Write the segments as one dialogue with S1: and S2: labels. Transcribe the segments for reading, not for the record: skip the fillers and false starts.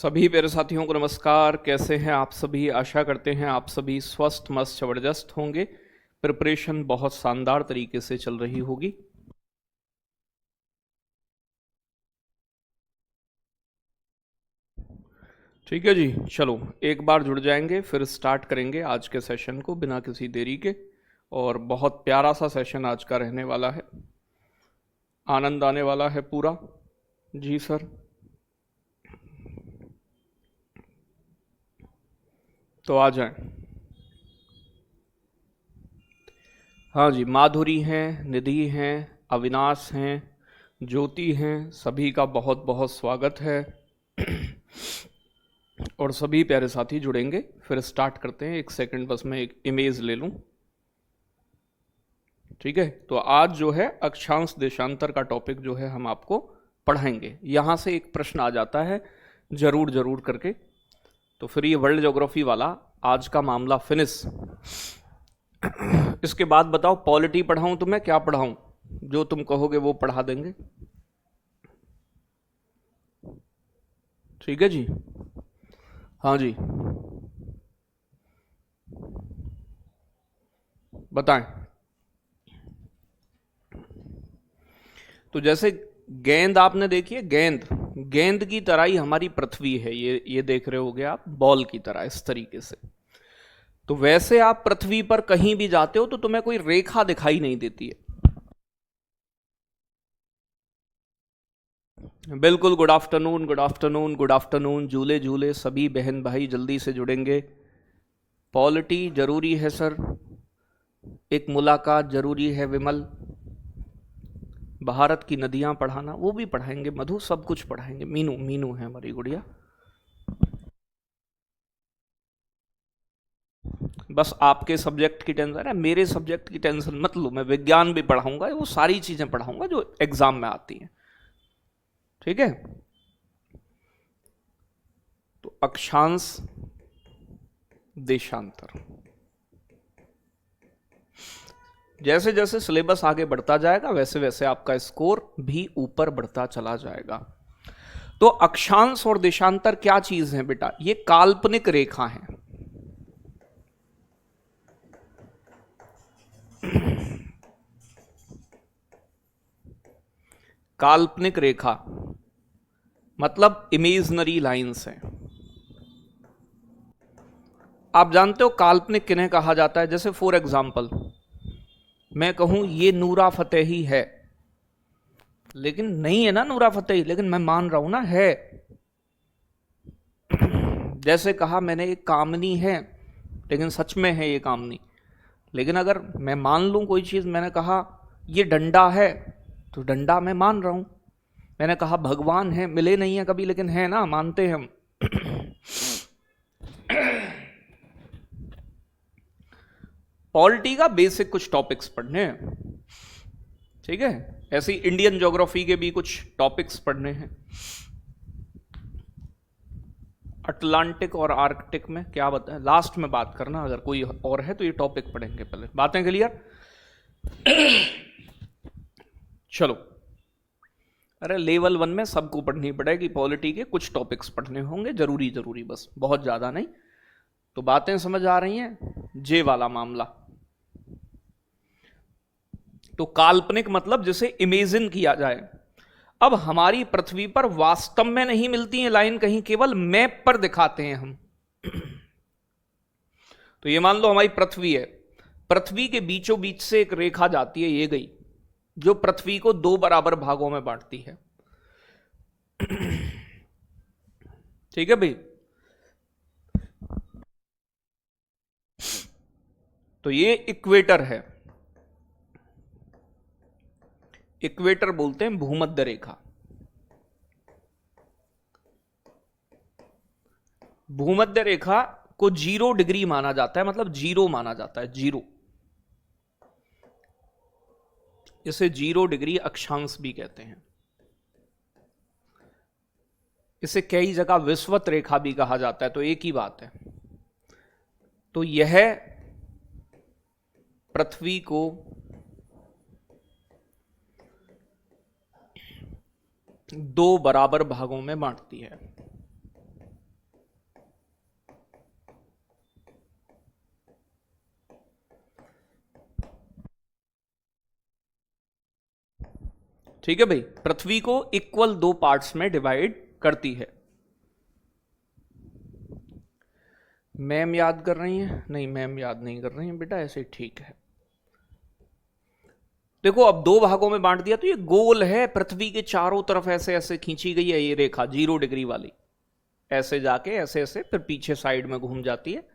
S1: सभी मेरे साथियों को नमस्कार। कैसे हैं आप सभी? आशा करते हैं आप सभी स्वस्थ मस्त जबरदस्त होंगे। प्रिपरेशन बहुत शानदार तरीके से चल रही होगी। ठीक है जी, चलो एक बार जुड़ जाएंगे, फिर स्टार्ट करेंगे आज के सेशन को बिना किसी देरी के। और बहुत प्यारा सा सेशन आज का रहने वाला है, आनंद आने वाला है पूरा। जी सर, तो आ जाएं। हाँ जी, माधुरी हैं, निधि हैं, अविनाश हैं, ज्योति हैं, सभी का बहुत बहुत स्वागत है। और सभी प्यारे साथी जुड़ेंगे, फिर स्टार्ट करते हैं। एक सेकंड बस मैं एक इमेज ले लूं। ठीक है, तो आज जो है अक्षांश देशांतर का टॉपिक जो है हम आपको पढ़ाएंगे। यहां से एक प्रश्न आ जाता है जरूर जरूर करके, तो फिर ये वर्ल्ड ज्योग्राफी वाला आज का मामला फिनिश। इसके बाद बताओ पॉलिटी पढ़ाऊं तुम्हें, क्या पढ़ाऊं? जो तुम कहोगे वो पढ़ा देंगे। ठीक है जी, हाँ जी, बताएं। तो जैसे गेंद आपने देखी है, गेंद गेंद की तरह ही हमारी पृथ्वी है। ये देख रहे होगे आप, बॉल की तरह इस तरीके से। तो वैसे आप पृथ्वी पर कहीं भी जाते हो तो तुम्हें कोई रेखा दिखाई नहीं देती है। बिल्कुल, good afternoon, good afternoon, good afternoon. झूले झूले सभी बहन भाई जल्दी से जुड़ेंगे। पॉलिटी जरूरी है सर, एक मुलाकात जरूरी है विमल। भारत की नदियां पढ़ाना, वो भी पढ़ाएंगे मधु, सब कुछ पढ़ाएंगे। मीनू मीनू है हमारी गुड़िया। बस आपके सब्जेक्ट की टेंशन है, मेरे सब्जेक्ट की टेंशन मत लो। मैं विज्ञान भी पढ़ाऊंगा, वो सारी चीजें पढ़ाऊंगा जो एग्जाम में आती हैं। ठीक है, तो अक्षांश देशांतर, जैसे जैसे सिलेबस आगे बढ़ता जाएगा वैसे वैसे आपका स्कोर भी ऊपर बढ़ता चला जाएगा। तो अक्षांश और देशांतर क्या चीज है बेटा? ये काल्पनिक रेखा है। काल्पनिक रेखा मतलब इमेजनरी लाइंस है। आप जानते हो काल्पनिक किन्हें कहा जाता है? जैसे फॉर एग्जाम्पल मैं कहूं ये नूरा फतेही है, लेकिन नहीं है ना नूरा फतेही, लेकिन मैं मान रहा हूं ना है। जैसे कहा मैंने एक कामनी है, लेकिन सच में है ये कामनी। लेकिन अगर मैं मान लूं कोई चीज, मैंने कहा ये डंडा है, तो डंडा मैं मान रहा हूं। मैंने कहा भगवान है, मिले नहीं है कभी लेकिन है ना, मानते हैं हम। पॉलिटी का बेसिक कुछ टॉपिक्स पढ़ने हैं। ठीक है, ऐसी इंडियन ज्योग्राफी के भी कुछ टॉपिक्स पढ़ने हैं। अटलांटिक और आर्कटिक में क्या बताएं, लास्ट में बात करना। अगर कोई और है तो ये टॉपिक पढ़ेंगे, पहले बातें क्लियर। चलो, अरे लेवल 1 में सबको पढ़नी पड़ेगी, पॉलिटी के कुछ टॉपिक्स पढ़ने होंगे जरूरी जरूरी, बस बहुत ज्यादा नहीं। तो बातें समझ आ रही हैं? जे वाला मामला तो काल्पनिक मतलब जिसे इमेजिन किया जाए। अब हमारी पृथ्वी पर वास्तव में नहीं मिलती है लाइन कहीं, केवल मैप पर दिखाते हैं हम। तो ये मान लो हमारी पृथ्वी है, पृथ्वी के बीचों बीच से एक रेखा जाती है, ये गई, जो पृथ्वी को 2 बराबर भागों में बांटती है। ठीक है भाई, तो ये इक्वेटर है। इक्वेटर बोलते हैं भूमध्य रेखा। भूमध्य रेखा को 0 डिग्री माना जाता है, मतलब 0 माना जाता है, 0। इसे 0 डिग्री अक्षांश भी कहते हैं। इसे कई जगह विषुवत रेखा भी कहा जाता है, तो एक ही बात है। तो यह पृथ्वी को 2 बराबर भागों में बांटती है। ठीक है भाई, पृथ्वी को इक्वल 2 पार्ट्स में डिवाइड करती है। मैम याद कर रही हैं? नहीं, मैम याद नहीं कर रही हैं बेटा, ऐसे ठीक है। देखो अब 2 भागों में बांट दिया, तो ये गोल है, पृथ्वी के चारों तरफ ऐसे ऐसे खींची गई है ये रेखा 0 डिग्री वाली, ऐसे जाके ऐसे ऐसे फिर पीछे साइड में घूम जाती है।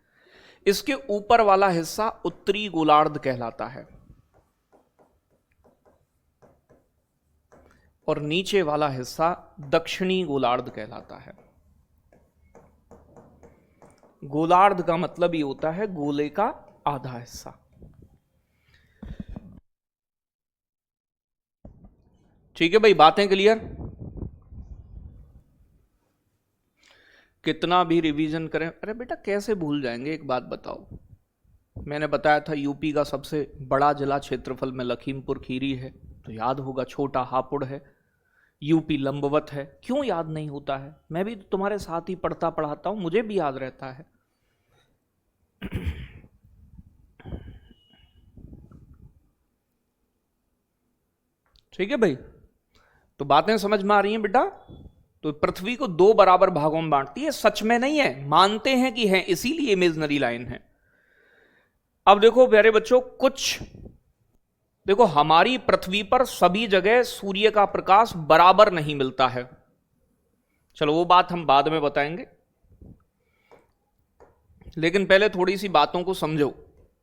S1: इसके ऊपर वाला हिस्सा उत्तरी गोलार्ध कहलाता है और नीचे वाला हिस्सा दक्षिणी गोलार्ध कहलाता है। गोलार्ध का मतलब ये होता है गोले का आधा हिस्सा। ठीक है भाई, बातें क्लियर? कितना भी रिवीजन करें, अरे बेटा कैसे भूल जाएंगे, एक बात बताओ। मैंने बताया था यूपी का सबसे बड़ा जिला क्षेत्रफल में लखीमपुर खीरी है, तो याद होगा। छोटा हापुड़ है, यूपी लंबवत है, क्यों याद नहीं होता है? मैं भी तो तुम्हारे साथ ही पढ़ता पढ़ाता हूं, मुझे भी याद रहता है। ठीक है भाई, तो बातें समझ में आ रही हैं बेटा? तो पृथ्वी को 2 बराबर भागों में बांटती है, सच में नहीं है, मानते हैं कि है, इसीलिए इमेजिनरी लाइन है। अब देखो प्यारे बच्चों, कुछ देखो, हमारी पृथ्वी पर सभी जगह सूर्य का प्रकाश बराबर नहीं मिलता है। चलो वो बात हम बाद में बताएंगे, लेकिन पहले थोड़ी सी बातों को समझो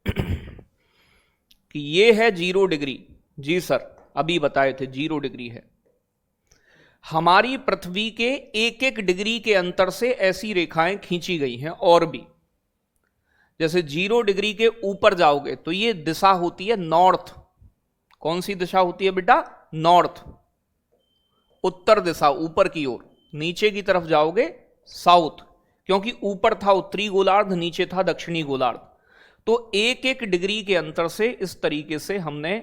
S1: कि ये है 0 डिग्री। जी सर, अभी बताए थे 0 डिग्री है। हमारी पृथ्वी के 1-1 डिग्री के अंतर से ऐसी रेखाएं खींची गई हैं। और भी, जैसे 0 डिग्री के ऊपर जाओगे तो ये दिशा होती है नॉर्थ। कौन सी दिशा होती है बेटा? नॉर्थ, उत्तर दिशा, ऊपर की ओर। नीचे की तरफ जाओगे साउथ, क्योंकि ऊपर था उत्तरी गोलार्ध, नीचे था दक्षिणी गोलार्ध। तो 1-1 डिग्री के अंतर से इस तरीके से हमने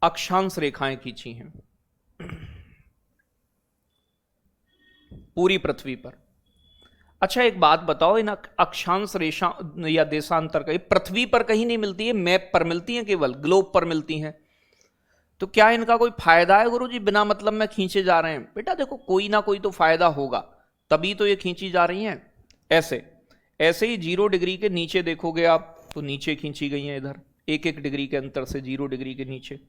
S1: अक्षांश रेखाएं खींची हैं पूरी पृथ्वी पर। अच्छा एक बात बताओ, इन अक्षांश रेखा या देशांतर का पृथ्वी पर कहीं नहीं मिलती है, मैप पर मिलती है, केवल ग्लोब पर मिलती हैं। तो क्या इनका कोई फायदा है गुरुजी, बिना मतलब में खींचे जा रहे हैं? बेटा देखो, कोई ना कोई तो फायदा होगा, तभी तो ये खींची जा रही हैं। ऐसे ऐसे ही 0 डिग्री के नीचे देखोगे आप, तो नीचे खींची गई हैं इधर 1-1 डिग्री के अंतर से 0 डिग्री के नीचे।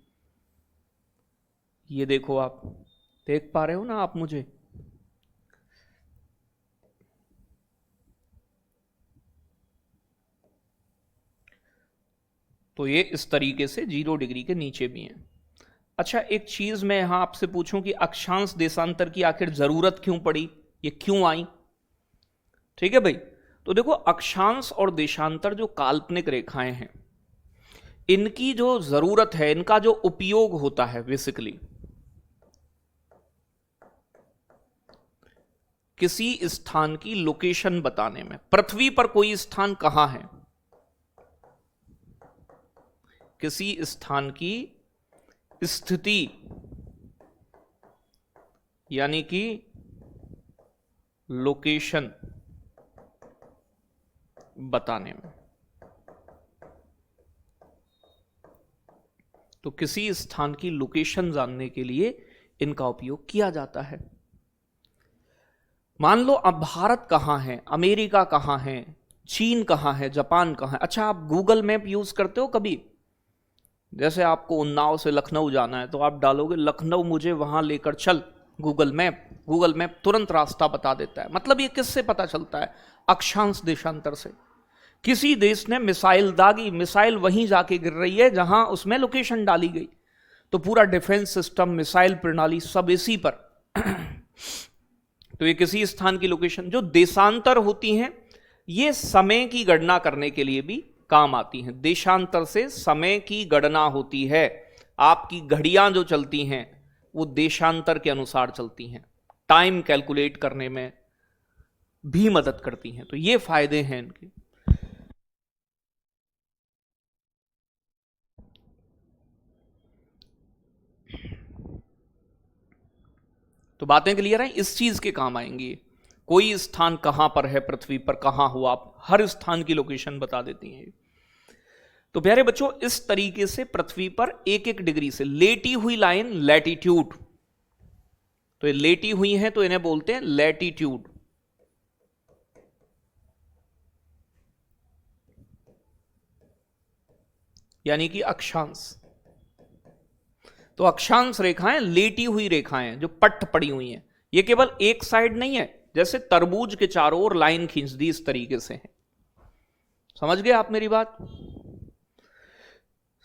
S1: ये देखो, आप देख पा रहे हो ना आप मुझे? तो ये इस तरीके से 0 डिग्री के नीचे भी हैं। अच्छा एक चीज मैं यहां आपसे पूछूं कि अक्षांश देशांतर की आखिर जरूरत क्यों पड़ी, ये क्यों आई? ठीक है भाई, तो देखो, अक्षांश और देशांतर जो काल्पनिक रेखाएं हैं, इनकी जो जरूरत है, इनका जो उपयोग होता है बेसिकली, किसी स्थान की लोकेशन बताने में। पृथ्वी पर कोई स्थान कहां है, किसी स्थान की स्थिति यानी कि लोकेशन बताने में। तो किसी स्थान की लोकेशन जानने के लिए इनका उपयोग किया जाता है। मान लो अब भारत कहां है, अमेरिका कहां है, चीन कहां है, जापान कहां है। अच्छा आप गूगल मैप यूज करते हो कभी? जैसे आपको उन्नाव से लखनऊ जाना है, तो आप डालोगे लखनऊ मुझे वहां लेकर चल, गूगल मैप तुरंत रास्ता बता देता है। मतलब ये किससे पता चलता है? अक्षांश देशांतर से। किसी देश ने मिसाइल दागी, मिसाइल वहीं जाके गिर रही है जहां उसमें लोकेशन डाली गई, तो पूरा डिफेंस सिस्टम, मिसाइल प्रणाली सब इसी पर। तो ये किसी स्थान की लोकेशन। जो देशांतर होती हैं, ये समय की गणना करने के लिए भी काम आती हैं। देशांतर से समय की गणना होती है, आपकी घड़ियां जो चलती हैं वो देशांतर के अनुसार चलती हैं, टाइम कैलकुलेट करने में भी मदद करती हैं। तो ये फायदे हैं इनके। तो बातें क्लियर हैं? इस चीज के काम आएंगी। कोई स्थान कहां पर है पृथ्वी पर, कहां हुआ, आप हर स्थान की लोकेशन बता देती हैं। तो प्यारे बच्चों, इस तरीके से पृथ्वी पर एक एक डिग्री से लेटी हुई लाइन लैटिट्यूड, तो ये लेटी हुई है तो इन्हें बोलते हैं लैटिट्यूड। यानी कि अक्षांश। तो अक्षांश रेखाएं लेटी हुई रेखाएं जो पट्ट पड़ी हुई हैं, ये केवल एक साइड नहीं है, जैसे तरबूज के चारों ओर लाइन खींच दी इस तरीके से है। समझ गए आप मेरी बात?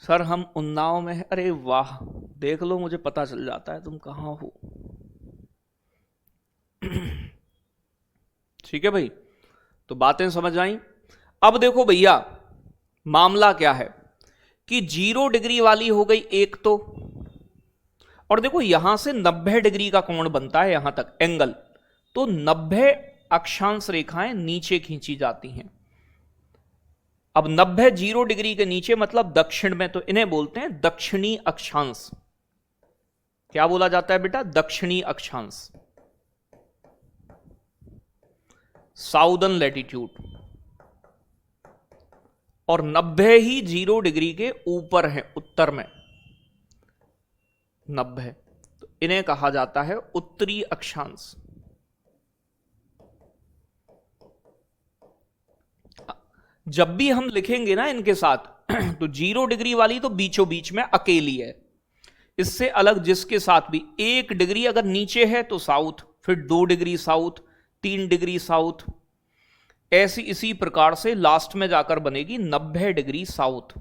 S1: सर हम उन्नाव में है। अरे वाह, देख लो, मुझे पता चल जाता है तुम कहां हो। ठीक है भाई, तो बातें समझ आई। अब देखो भैया, मामला क्या है कि 0 डिग्री वाली हो गई एक तो, और देखो यहां से 90 डिग्री का कोण बनता है यहां तक एंगल, तो 90 अक्षांश रेखाएं नीचे खींची जाती हैं। अब 90 0 डिग्री के नीचे मतलब दक्षिण में, तो इन्हें बोलते हैं दक्षिणी अक्षांश। क्या बोला जाता है बेटा? दक्षिणी अक्षांश, साउदर्न लैटिट्यूड। और 90 ही 0 डिग्री के ऊपर है उत्तर में, 90, तो इन्हें कहा जाता है उत्तरी अक्षांश। जब भी हम लिखेंगे ना इनके साथ तो 0 डिग्री वाली तो बीचों बीच में अकेली है, इससे अलग जिसके साथ भी 1 डिग्री अगर नीचे है तो साउथ, फिर 2 डिग्री साउथ, 3 डिग्री साउथ, ऐसी इसी प्रकार से लास्ट में जाकर बनेगी 90 डिग्री साउथ।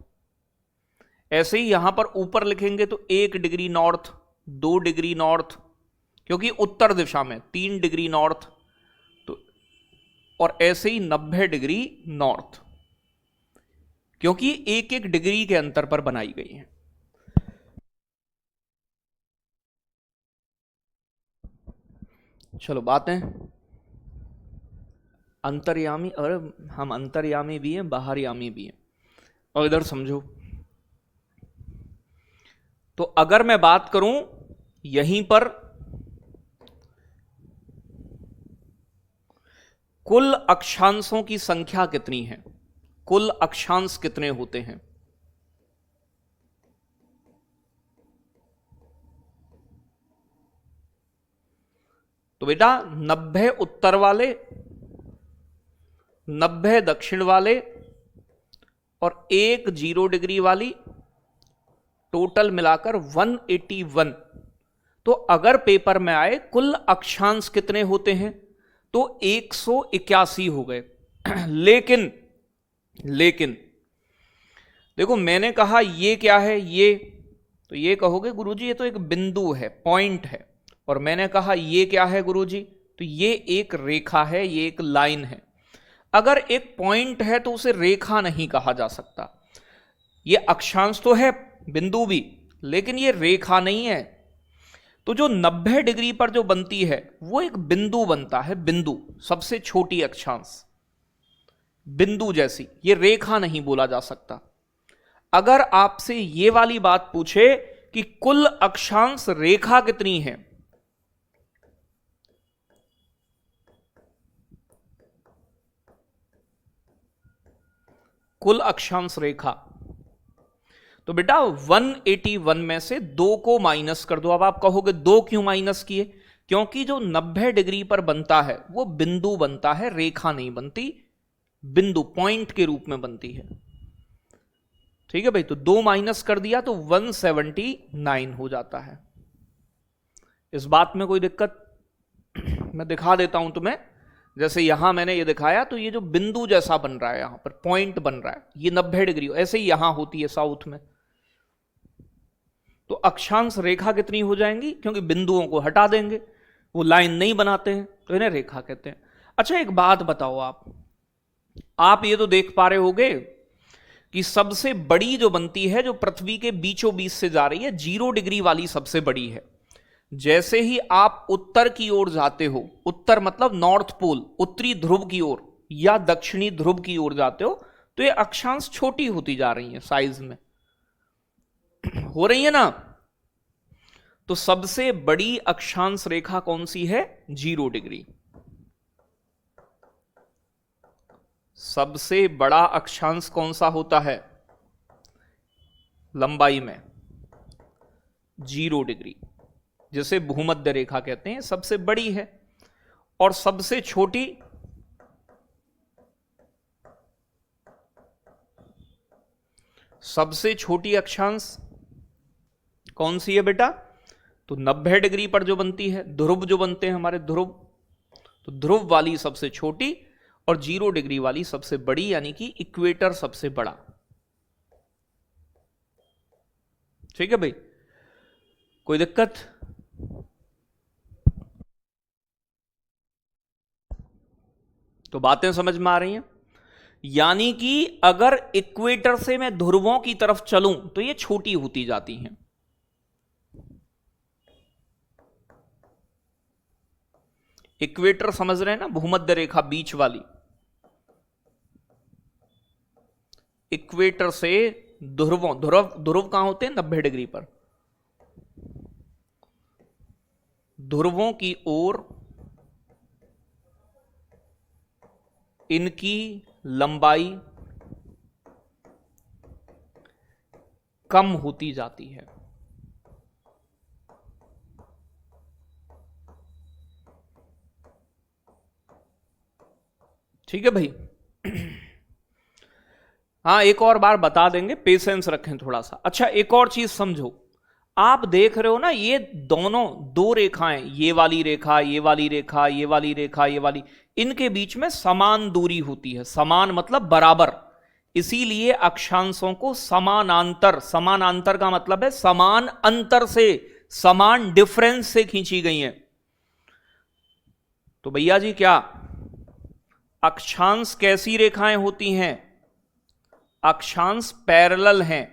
S1: ऐसे ही यहां पर ऊपर लिखेंगे तो 1 डिग्री नॉर्थ, 2 डिग्री नॉर्थ, क्योंकि उत्तर दिशा में 3 डिग्री नॉर्थ, तो और ऐसे ही 90 डिग्री नॉर्थ, क्योंकि एक एक डिग्री के अंतर पर बनाई गई है। चलो बातें, अंतर्यामी, और हम अंतर्यामी भी हैं बाहरयामी भी हैं। और इधर समझो, तो अगर मैं बात करूं यहीं पर कुल अक्षांशों की संख्या कितनी है, कुल अक्षांश कितने होते हैं? तो बेटा 90 उत्तर वाले, 90 दक्षिण वाले और 1 0 डिग्री वाली, टोटल मिलाकर 181। तो अगर पेपर में आए कुल अक्षांश कितने होते हैं तो 181 हो गए। लेकिन देखो, मैंने कहा ये क्या है, ये तो ये कहोगे गुरुजी ये तो एक बिंदु है, पॉइंट है, और मैंने कहा ये क्या है गुरुजी, तो ये एक रेखा है, ये एक लाइन है। अगर एक पॉइंट है तो उसे रेखा नहीं कहा जा सकता। ये अक्षांश तो है, बिंदु भी, लेकिन ये रेखा नहीं है। तो जो 90 डिग्री पर जो बनती है वो एक बिंदु बनता है, बिंदु, सबसे छोटी अक्षांश, बिंदु जैसी, ये रेखा नहीं बोला जा सकता। अगर आपसे ये वाली बात पूछे कि कुल अक्षांश रेखा कितनी है, कुल अक्षांश रेखा, तो बेटा 181 में से 2 को माइनस कर दो। अब आप कहोगे 2 क्यों माइनस किए? क्योंकि जो 90 डिग्री पर बनता है वो बिंदु बनता है, रेखा नहीं बनती, बिंदु पॉइंट के रूप में बनती है। ठीक है भाई, तो 2 माइनस कर दिया तो 179 हो जाता है। इस बात में कोई दिक्कत? मैं दिखा देता हूं तुम्हें, जैसे यहां मैंने ये दिखाया, तो ये जो बिंदु जैसा बन रहा है, यहां पर पॉइंट बन रहा है, ये 90 डिग्री, ऐसे ही यहां होती है साउथ में। तो अक्षांश रेखा कितनी हो जाएंगी? क्योंकि बिंदुओं को हटा देंगे, वो लाइन नहीं बनाते हैं, तो इन्हें रेखा कहते हैं। अच्छा एक बात बताओ, आप ये तो देख पा रहे होगे कि सबसे बड़ी जो बनती है, जो पृथ्वी के बीचों बीच से जा रही है, 0 डिग्री वाली सबसे बड़ी है। जैसे ही आप उत्तर की ओर जाते हो, उत्तर मतलब नॉर्थ पोल, उत्तरी ध्रुव की ओर या दक्षिणी ध्रुव की ओर जाते हो, तो ये अक्षांश छोटी होती जा रही है साइज में, हो रही है ना। तो सबसे बड़ी अक्षांश रेखा कौन सी है? 0 डिग्री। सबसे बड़ा अक्षांश कौन सा होता है? लंबाई में 0 डिग्री, जिसे भूमध्य रेखा कहते हैं, सबसे बड़ी है। और सबसे छोटी अक्षांश कौन सी है बेटा? तो 90 डिग्री पर जो बनती है, ध्रुव जो बनते हैं हमारे, ध्रुव, तो ध्रुव वाली सबसे छोटी और 0 डिग्री वाली सबसे बड़ी, यानी कि इक्वेटर सबसे बड़ा। ठीक है भाई, कोई दिक्कत? तो बातें समझ में आ रही हैं? यानी कि अगर इक्वेटर से मैं ध्रुवों की तरफ चलूं तो ये छोटी होती जाती हैं। इक्वेटर समझ रहे हैं ना, भूमध्य रेखा बीच वाली। इक्वेटर से ध्रुवों, ध्रुव कहां होते हैं? 90 डिग्री पर। ध्रुवों की ओर इनकी लंबाई कम होती जाती है। ठीक है भाई? हाँ, एक और बार बता देंगे, पेशेंस रखें थोड़ा सा। अच्छा, एक और चीज समझो, आप देख रहे हो ना, ये दोनों दो रेखाएं, ये वाली रेखा, ये वाली रेखा, ये वाली रेखा, ये वाली, इनके बीच में समान दूरी होती है। समान मतलब बराबर, इसीलिए अक्षांशों को समानांतर, समानांतर का मतलब है समान अंतर से, समान डिफरेंस से खींची गई हैं। तो भैया जी, क्या अक्षांश कैसी रेखाएं होती हैं? अक्षांश पैरेलल हैं,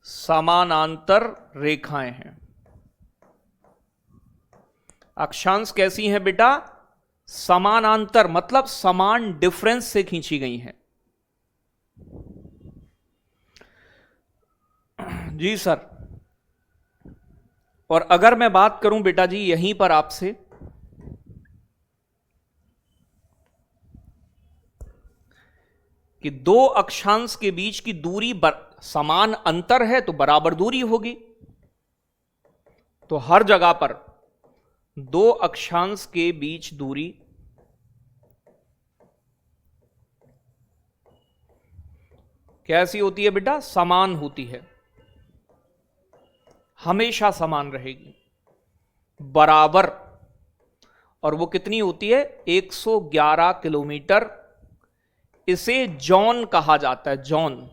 S1: समानांतर रेखाएं हैं। अक्षांश कैसी हैं बेटा? समानांतर मतलब समान डिफरेंस से खींची गई हैं। जी सर। और अगर मैं बात करूं बेटा जी यहीं पर आपसे, कि दो अक्षांश के बीच की दूरी समान अंतर है तो बराबर दूरी होगी। तो हर जगह पर दो अक्षांश के बीच दूरी कैसी होती है बेटा? समान होती है, हमेशा समान रहेगी, बराबर। और वो कितनी होती है? 111 किलोमीटर। इसे जॉन कहा जाता है, जॉन।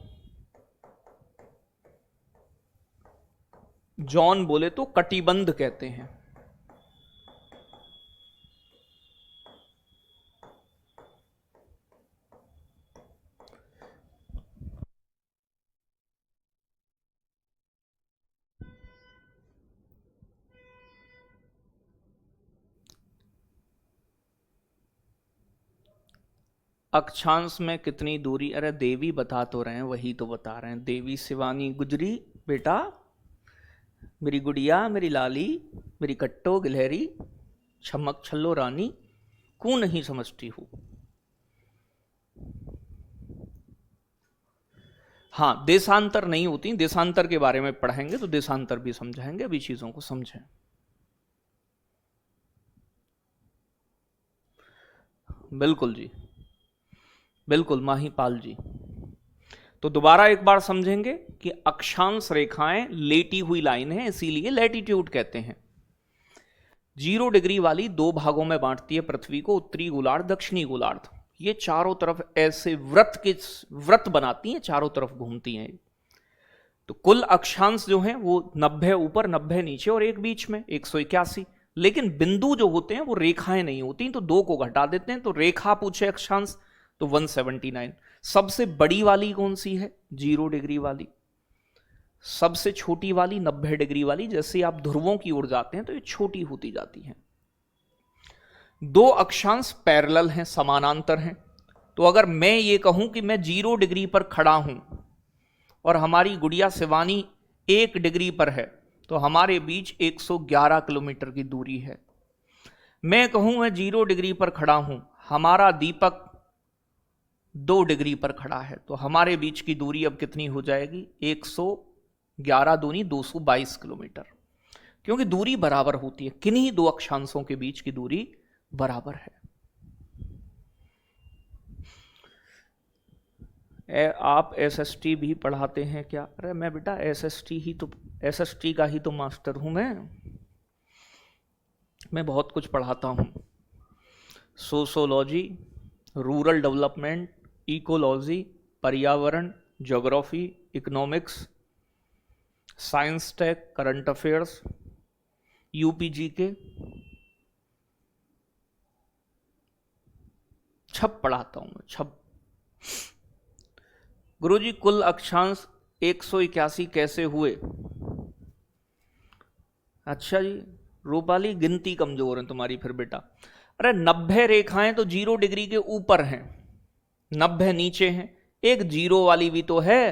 S1: जॉन बोले तो कटिबंध कहते हैं। अक्षांश में कितनी दूरी? अरे देवी बता तो रहे हैं, वही तो बता रहे हैं। देवी शिवानी गुजरी बेटा, मेरी गुड़िया, मेरी लाली, मेरी कट्टो गिलहरी, छमक छल्लो रानी, क्यों नहीं समझती हूं? हाँ, देशांतर नहीं होती, देशांतर के बारे में पढ़ेंगे तो देशांतर भी समझाएंगे, अभी चीजों को समझें। बिल्कुल जी, बिल्कुल माहीपाल जी। तो दोबारा एक बार समझेंगे कि अक्षांश रेखाएं लेटी हुई लाइन है, इसीलिए लैटिट्यूड कहते हैं। 0 डिग्री वाली दो भागों में बांटती है पृथ्वी को, उत्तरी गोलार्ध, दक्षिणी गोलार्ध। ये चारों तरफ ऐसे व्रत बनाती हैं, चारों तरफ घूमती हैं। तो कुल अक्षांश जो हैं वो 90 ऊपर, 90 नीचे और एक बीच में 181। लेकिन बिंदु जो होते हैं वो रेखाएं नहीं होती, तो दो को घटा देते हैं। तो रेखा पूछे अक्षांश तो 179। सबसे बड़ी वाली कौन सी है? 0 डिग्री वाली। सबसे छोटी वाली 90 डिग्री वाली। जैसे आप ध्रुवों की ओर जाते हैं तो ये छोटी होती जाती हैं। दो अक्षांश पैरेलल हैं, समानांतर हैं। तो अगर मैं ये कहूं कि मैं 0 डिग्री पर खड़ा हूं और हमारी गुड़िया शिवानी 1 डिग्री पर है, तो हमारे बीच 111 किलोमीटर की दूरी है। मैं कहूं मैं 0 डिग्री पर खड़ा हूं, हमारा दीपक 2 डिग्री पर खड़ा है, तो हमारे बीच की दूरी अब कितनी हो जाएगी? 111 दूनी 222 किलोमीटर, क्योंकि दूरी बराबर होती है, किन्हीं दो अक्षांशों के बीच की दूरी बराबर है। आप एसएसटी भी पढ़ाते हैं क्या? अरे मैं बेटा एसएसटी का ही तो मास्टर हूं मैं बहुत कुछ पढ़ाता हूं। सोशोलॉजी, रूरल डेवलपमेंट, इकोलॉजी, पर्यावरण, geography, economics, science tech, current affairs, UPG के छप पढ़ाता हूं मैं, छप। गुरुजी कुल अक्षांश 181 कैसे हुए? अच्छा जी, रूपाली गिनती कमजोर है तुम्हारी फिर बेटा। अरे 90 रेखाएं तो 0 डिग्री के ऊपर हैं, 90 नीचे हैं, एक 0 वाली भी तो है,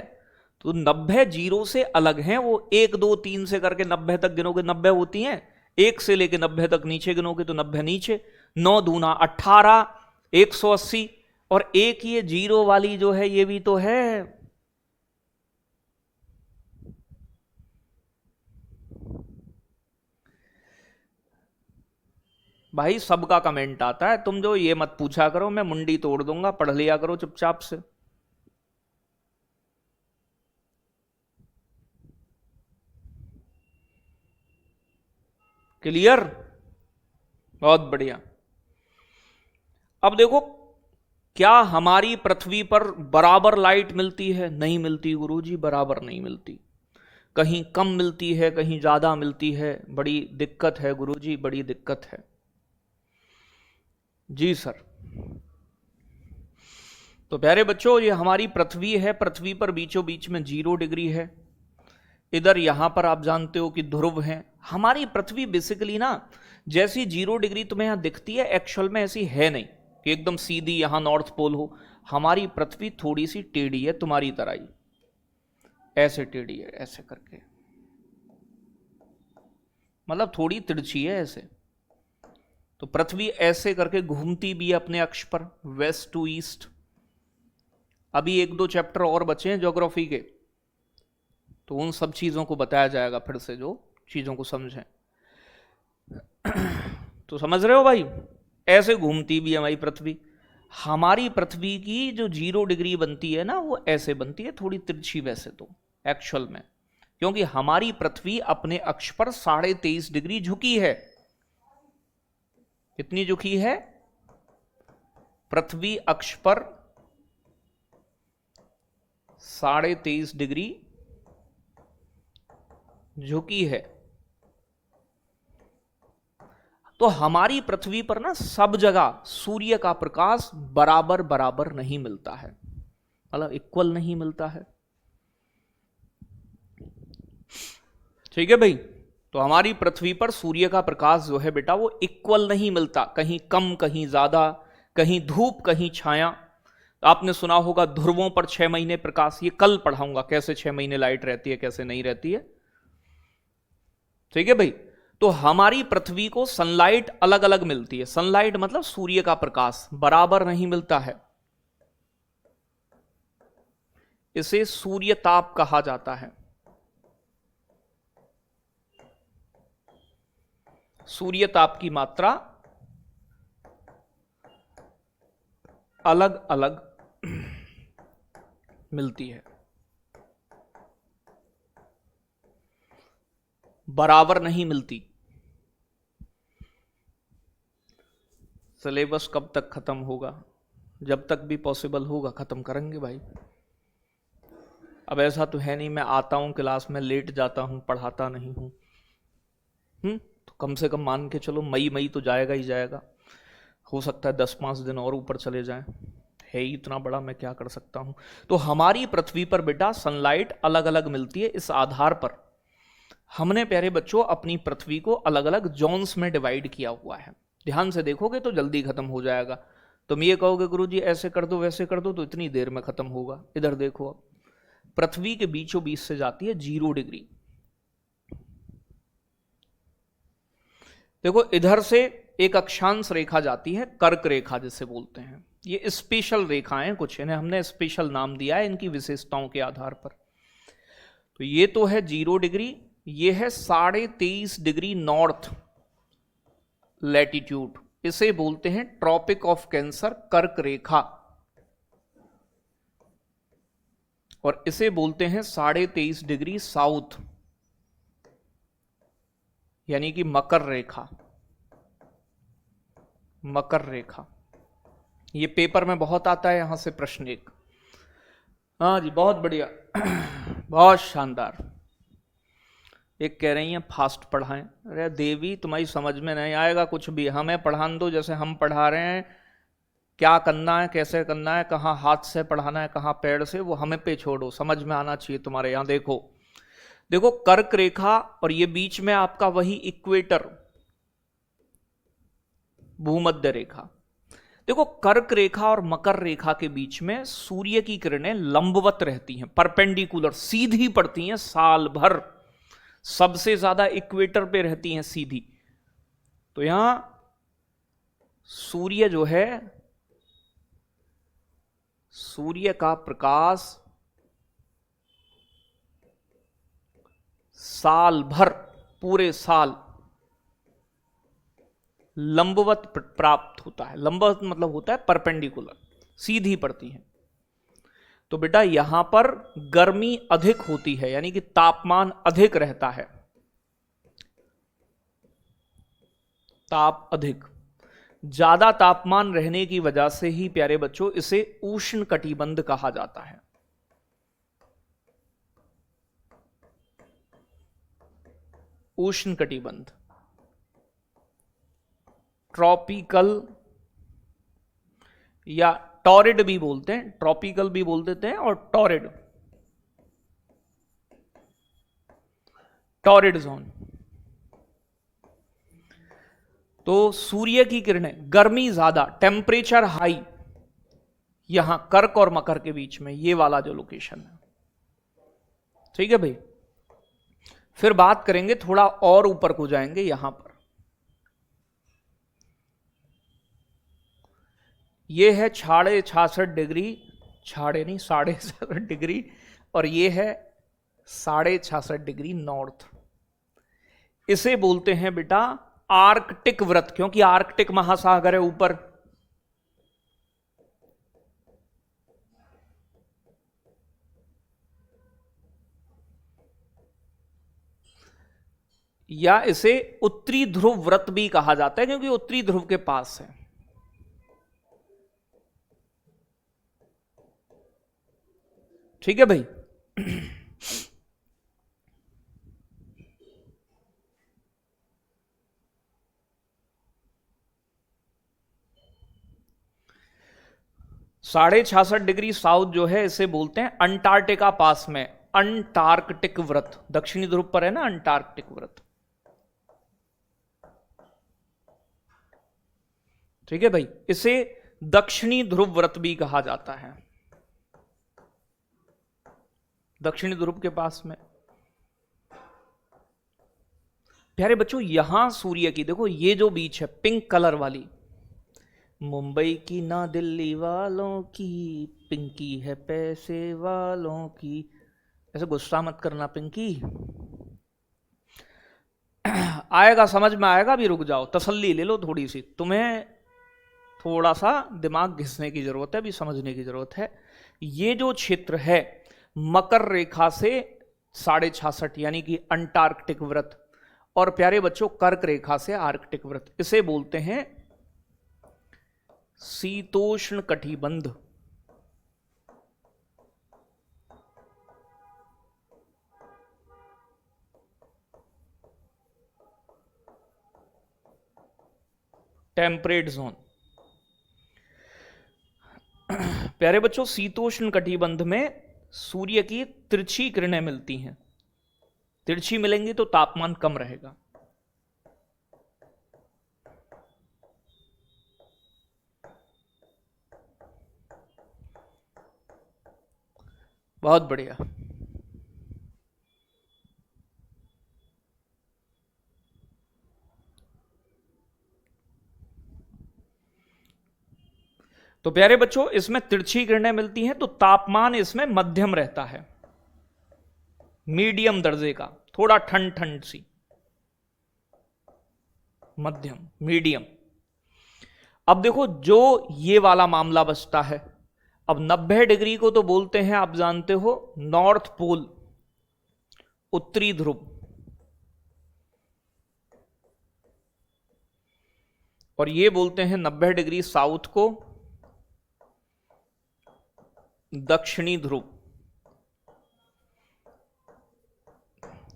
S1: तो 90 0 से अलग हैं। वो 1 2 3 से करके 90 तक गिनोगे 90 होती हैं, 1 से लेके 90 तक नीचे गिनोगे तो 90 नीचे, 9 दूना 18, 180, और एक ये 0 वाली जो है ये भी तो है। भाई सबका कमेंट आता है, तुम जो ये मत पूछा करो, मैं मुंडी तोड़ दूंगा, पढ़ लिया करो चुपचाप से। क्लियर? बहुत बढ़िया। अब देखो, क्या हमारी पृथ्वी पर बराबर लाइट मिलती है? नहीं मिलती गुरुजी, बराबर नहीं मिलती, कहीं कम मिलती है, कहीं ज्यादा मिलती है। बड़ी दिक्कत है गुरुजी, बड़ी दिक्कत है। जी सर। तो प्यारे बच्चों, ये हमारी पृथ्वी है, पृथ्वी पर बीचों बीच में 0 डिग्री है। इधर यहां पर आप जानते हो कि ध्रुव है। हमारी पृथ्वी बेसिकली ना, जैसी 0 डिग्री तुम्हें यहां दिखती है, एक्चुअल में ऐसी है नहीं कि एकदम सीधी यहां नॉर्थ पोल हो। हमारी पृथ्वी थोड़ी सी टेढ़ी है, तुम्हारी तरह ही, ऐसे टेढ़ी है, ऐसे करके, मतलब थोड़ी तिरछी है ऐसे। तो पृथ्वी ऐसे करके घूमती भी है अपने अक्ष पर, वेस्ट टू ईस्ट। अभी 1 2 चैप्टर और बचे हैं ज्योग्राफी के, तो उन सब चीजों को बताया जाएगा फिर से, जो चीजों को समझें। तो समझ रहे हो भाई, ऐसे घूमती भी है हमारी पृथ्वी। हमारी पृथ्वी की जो 0 डिग्री बनती है ना, वो ऐसे बनती है, थोड़ी तिरछी वैसे तो एक्चुअल में, क्योंकि हमारी पृथ्वी अपने अक्ष पर 23.5 डिग्री झुकी है। कितनी झुकी है? पृथ्वी अक्ष पर 23.5 डिग्री झुकी है। तो हमारी पृथ्वी पर ना सब जगह सूर्य का प्रकाश बराबर बराबर नहीं मिलता है, मतलब इक्वल नहीं मिलता है। ठीक है भाई? तो हमारी पृथ्वी पर सूर्य का प्रकाश जो है बेटा, वो इक्वल नहीं मिलता, कहीं कम, कहीं ज्यादा, कहीं धूप, कहीं छाया। आपने सुना होगा ध्रुवों पर 6 महीने प्रकाश, ये कल पढ़ाऊंगा कैसे 6 महीने लाइट रहती है, कैसे नहीं रहती है। ठीक है भाई? तो हमारी पृथ्वी को सनलाइट अलग अलग मिलती है। सनलाइट मतलब सूर्य का प्रकाश बराबर नहीं मिलता है, इसे सूर्य ताप कहा जाता है। सूर्य ताप की मात्रा अलग अलग मिलती है, बराबर नहीं मिलती। सिलेबस कब तक खत्म होगा? जब तक भी पॉसिबल होगा खत्म करेंगे भाई। अब ऐसा तो है नहीं मैं आता हूं क्लास में, लेट जाता हूं, पढ़ाता नहीं हूं। तो कम से कम मान के चलो मई तो जाएगा ही जाएगा। हो सकता है 10-5 दिन और ऊपर चले जाएं, है ही इतना बड़ा, मैं क्या कर सकता हूं। तो हमारी पृथ्वी पर बेटा सनलाइट अलग अलग मिलती है। इस आधार पर हमने प्यारे बच्चों अपनी पृथ्वी को अलग अलग जोन्स में डिवाइड किया हुआ है। ध्यान से देखोगे तो जल्दी खत्म हो जाएगा। तुम ये कहोगे गुरुजी ऐसे कर दो वैसे कर दो, तो इतनी देर में खत्म होगा। इधर देखो, अब पृथ्वी के बीचों बीच से जाती है 0 डिग्री। देखो इधर से एक अक्षांश रेखा जाती है, कर्क रेखा जिसे बोलते हैं, ये स्पेशल रेखाएं कुछ, इन्हें हमने स्पेशल नाम दिया है इनकी विशेषताओं के आधार पर। तो ये तो है 0 डिग्री, ये है 23.5 डिग्री नॉर्थ लैटिट्यूड, इसे बोलते हैं ट्रॉपिक ऑफ कैंसर, कर्क रेखा, और इसे बोलते हैं 23.5 डिग्री साउथ, यानी कि मकर रेखा। मकर रेखा ये पेपर में बहुत आता है, यहां से प्रश्न एक। हाँ जी, बहुत बढ़िया, बहुत शानदार। एक कह रही हैं फास्ट पढ़ाएं। अरे देवी, तुम्हारी समझ में नहीं आएगा कुछ भी, हमें पढ़ान दो जैसे हम पढ़ा रहे हैं। क्या करना है, कैसे करना है, कहाँ हाथ से पढ़ाना है, कहाँ पैर से, वो हमें पे छोड़ो, समझ में आना चाहिए तुम्हारे। यहाँ देखो, देखो कर्क रेखा, और ये बीच में आपका वही इक्वेटर, भूमध्य रेखा। देखो कर्क रेखा और मकर रेखा के बीच में सूर्य की किरणें लंबवत रहती हैं, परपेंडिकुलर, सीधी पड़ती हैं साल भर, सबसे ज्यादा इक्वेटर पे रहती हैं सीधी। तो यहां सूर्य जो है, सूर्य का प्रकाश साल भर, पूरे साल लंबवत प्राप्त होता है। लंबवत मतलब होता है परपेंडिकुलर, सीधी पड़ती है। तो बेटा यहां पर गर्मी अधिक होती है, यानी कि तापमान अधिक रहता है, ताप अधिक। ज्यादा तापमान रहने की वजह से ही प्यारे बच्चों इसे उष्ण कटिबंध कहा जाता है। उष्ण कटिबंध, ट्रॉपिकल या टॉरिड भी बोलते हैं, ट्रॉपिकल भी बोल देते हैं और टॉरिड, टॉरिड जोन। तो सूर्य की किरणें, गर्मी ज्यादा, टेम्परेचर हाई, यहां कर्क और मकर के बीच में ये वाला जो लोकेशन है। ठीक है भाई, फिर बात करेंगे, थोड़ा और ऊपर को जाएंगे यहां पर। ये है 66.5 डिग्री, छाड़े नहीं 66.5 डिग्री, और ये है 66.5 डिग्री नॉर्थ। इसे बोलते हैं बेटा आर्कटिक व्रत, क्योंकि आर्कटिक महासागर है ऊपर। या इसे उत्तरी ध्रुव व्रत भी कहा जाता है, क्योंकि उत्तरी ध्रुव के पास है। ठीक है भाई। साढ़े 66 डिग्री साउथ जो है, इसे बोलते हैं अंटार्कटिका पास में, अंटार्कटिक व्रत, दक्षिणी ध्रुव पर है ना अंटार्कटिक व्रत। ठीक है भाई, इसे दक्षिणी ध्रुव व्रत भी कहा जाता है, दक्षिणी ध्रुव के पास में। प्यारे बच्चों यहां सूर्य की देखो, ये जो बीच है पिंक कलर वाली, मुंबई की ना दिल्ली वालों की, पिंकी है पैसे वालों की। ऐसे गुस्सा मत करना पिंकी, आएगा समझ में आएगा, अभी रुक जाओ, तसल्ली ले लो थोड़ी सी, तुम्हें थोड़ा सा दिमाग घिसने की जरूरत है, अभी समझने की जरूरत है। ये जो क्षेत्र है मकर रेखा से 66.5 यानी कि अंटार्कटिक व्रत, और प्यारे बच्चों कर्क रेखा से आर्कटिक व्रत, इसे बोलते हैं शीतोष्ण कटिबंध। Temperate zone. प्यारे बच्चों शीतोष्ण कटिबंध में सूर्य की तिरछी किरणें मिलती हैं, तिरछी मिलेंगी तो तापमान कम रहेगा। बहुत बढ़िया। तो प्यारे बच्चों, इसमें तिरछी किरणें मिलती हैं तो तापमान इसमें मध्यम रहता है, मीडियम दर्जे का, थोड़ा ठंड ठंड सी, मध्यम, मीडियम। अब देखो, जो ये वाला मामला बचता है, अब 90 डिग्री को तो बोलते हैं, आप जानते हो, नॉर्थ पोल, उत्तरी ध्रुव, और ये बोलते हैं 90 डिग्री साउथ को दक्षिणी ध्रुव।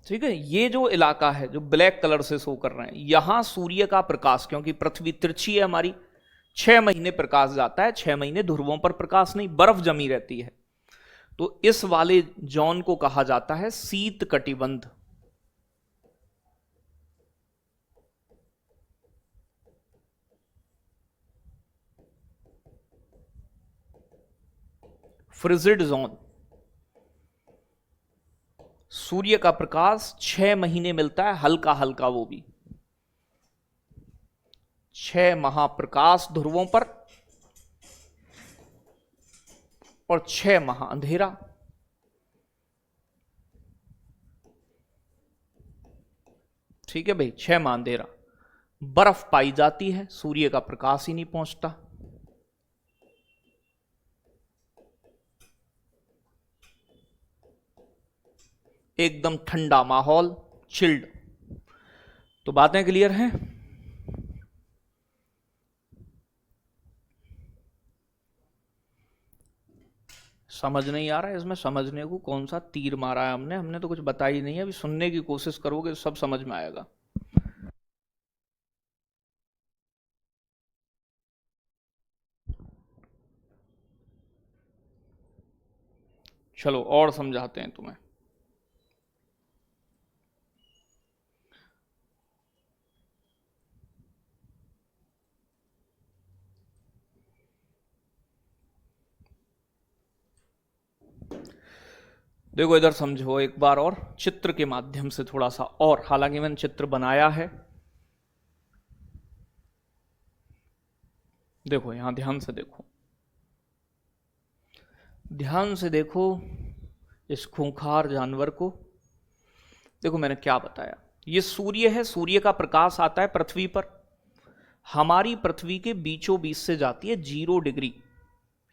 S1: ठीक है, ये जो इलाका है जो ब्लैक कलर से शो कर रहे हैं, यहां सूर्य का प्रकाश, क्योंकि पृथ्वी तिरछी है हमारी, 6 महीने प्रकाश जाता है, 6 महीने ध्रुवों पर प्रकाश नहीं, बर्फ जमी रहती है, तो इस वाले जोन को कहा जाता है शीत कटिबंध। Frigid zone. सूर्य का प्रकाश 6 महीने मिलता है, हल्का हल्का, वो भी 6 महाप्रकाश ध्रुवों पर और 6 माह अंधेरा। ठीक है भाई, 6 माह अंधेरा, बर्फ पाई जाती है, सूर्य का प्रकाश ही नहीं पहुंचता। एकदम ठंडा माहौल, चिल्ड। तो बातें क्लियर हैं? समझ नहीं आ रहा है इसमें? समझने को कौन सा तीर मारा है हमने? हमने तो कुछ बताया ही नहीं है। अभी सुनने की कोशिश करोगे सब समझ में आएगा। चलो और समझाते हैं तुम्हें। देखो इधर समझो एक बार और, चित्र के माध्यम से थोड़ा सा और, हालांकि मैंने चित्र बनाया है। देखो यहां ध्यान से देखो, ध्यान से देखो इस खूंखार जानवर को। देखो मैंने क्या बताया, ये सूर्य है, सूर्य का प्रकाश आता है पृथ्वी पर, हमारी पृथ्वी के बीचों बीच से जाती है 0 डिग्री,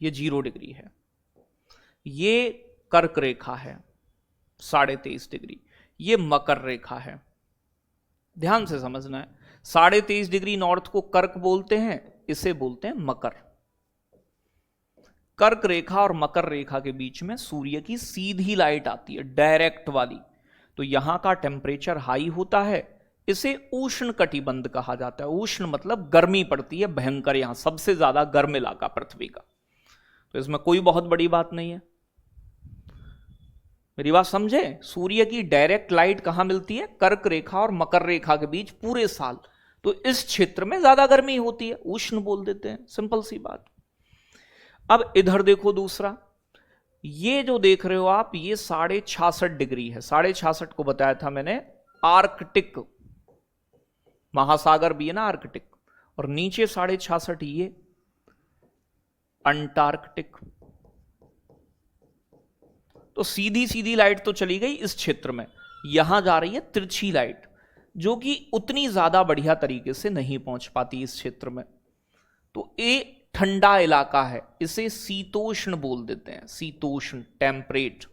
S1: ये 0 डिग्री है, ये कर्क रेखा है 23.5 डिग्री, ये मकर रेखा है। ध्यान से समझना है, 23.5 डिग्री नॉर्थ को कर्क बोलते हैं, इसे बोलते हैं मकर। कर्क रेखा और मकर रेखा के बीच में सूर्य की सीधी लाइट आती है, डायरेक्ट वाली, तो यहां का टेम्परेचर हाई होता है, इसे उष्ण कटिबंध कहा जाता है। उष्ण मतलब गर्मी पड़ती है भयंकर, यहां सबसे ज्यादा गर्म इलाका पृथ्वी का, तो इसमें कोई बहुत बड़ी बात नहीं है। मेरी बात समझे? सूर्य की डायरेक्ट लाइट कहां मिलती है? कर्क रेखा और मकर रेखा के बीच पूरे साल, तो इस क्षेत्र में ज्यादा गर्मी होती है, उष्ण बोल देते हैं, सिंपल सी बात। अब इधर देखो दूसरा, ये जो देख रहे हो आप, ये 66.5 डिग्री है। 66.5 को बताया था मैंने आर्कटिक, महासागर भी है ना आर्कटिक, और नीचे 66.5 ये अंटार्कटिक। तो सीधी सीधी लाइट तो चली गई इस क्षेत्र में, यहां जा रही है तिरछी लाइट, जो कि उतनी ज्यादा बढ़िया तरीके से नहीं पहुंच पाती इस क्षेत्र में। तो ये ठंडा इलाका है, इसे शीतोष्ण बोल देते हैं, शीतोष्ण, टेम्परेट।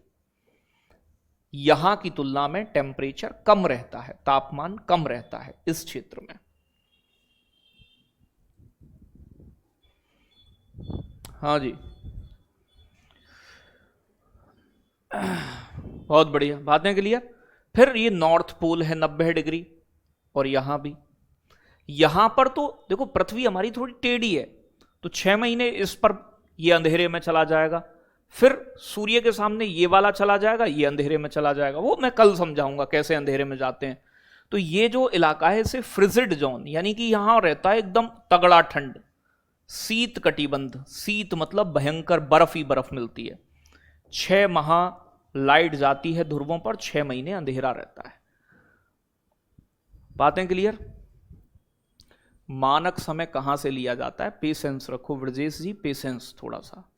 S1: यहां की तुलना में टेम्परेचर कम रहता है, तापमान कम रहता है इस क्षेत्र में। हाँ जी, बहुत बढ़िया, बातें क्लियर। फिर ये नॉर्थ पोल है 90 डिग्री, और यहां भी, यहां पर तो देखो पृथ्वी हमारी थोड़ी टेढ़ी है, तो 6 महीने इस पर ये अंधेरे में चला जाएगा, फिर सूर्य के सामने ये वाला चला जाएगा, ये अंधेरे में चला जाएगा, वो मैं कल समझाऊंगा कैसे अंधेरे में जाते हैं। तो ये जो इलाका है इसे फ्रिजिड जोन, यानी कि यहां रहता है एकदम तगड़ा ठंड, शीत कटिबंध, शीत मतलब भयंकर, बर्फ ही बर्फ मिलती है, 6 माह लाइट जाती है ध्रुवों पर, 6 महीने अंधेरा रहता है। बातें क्लियर? मानक समय कहां से लिया जाता है? पेशेंस रखो ब्रजेश जी, पेशेंस, थोड़ा सा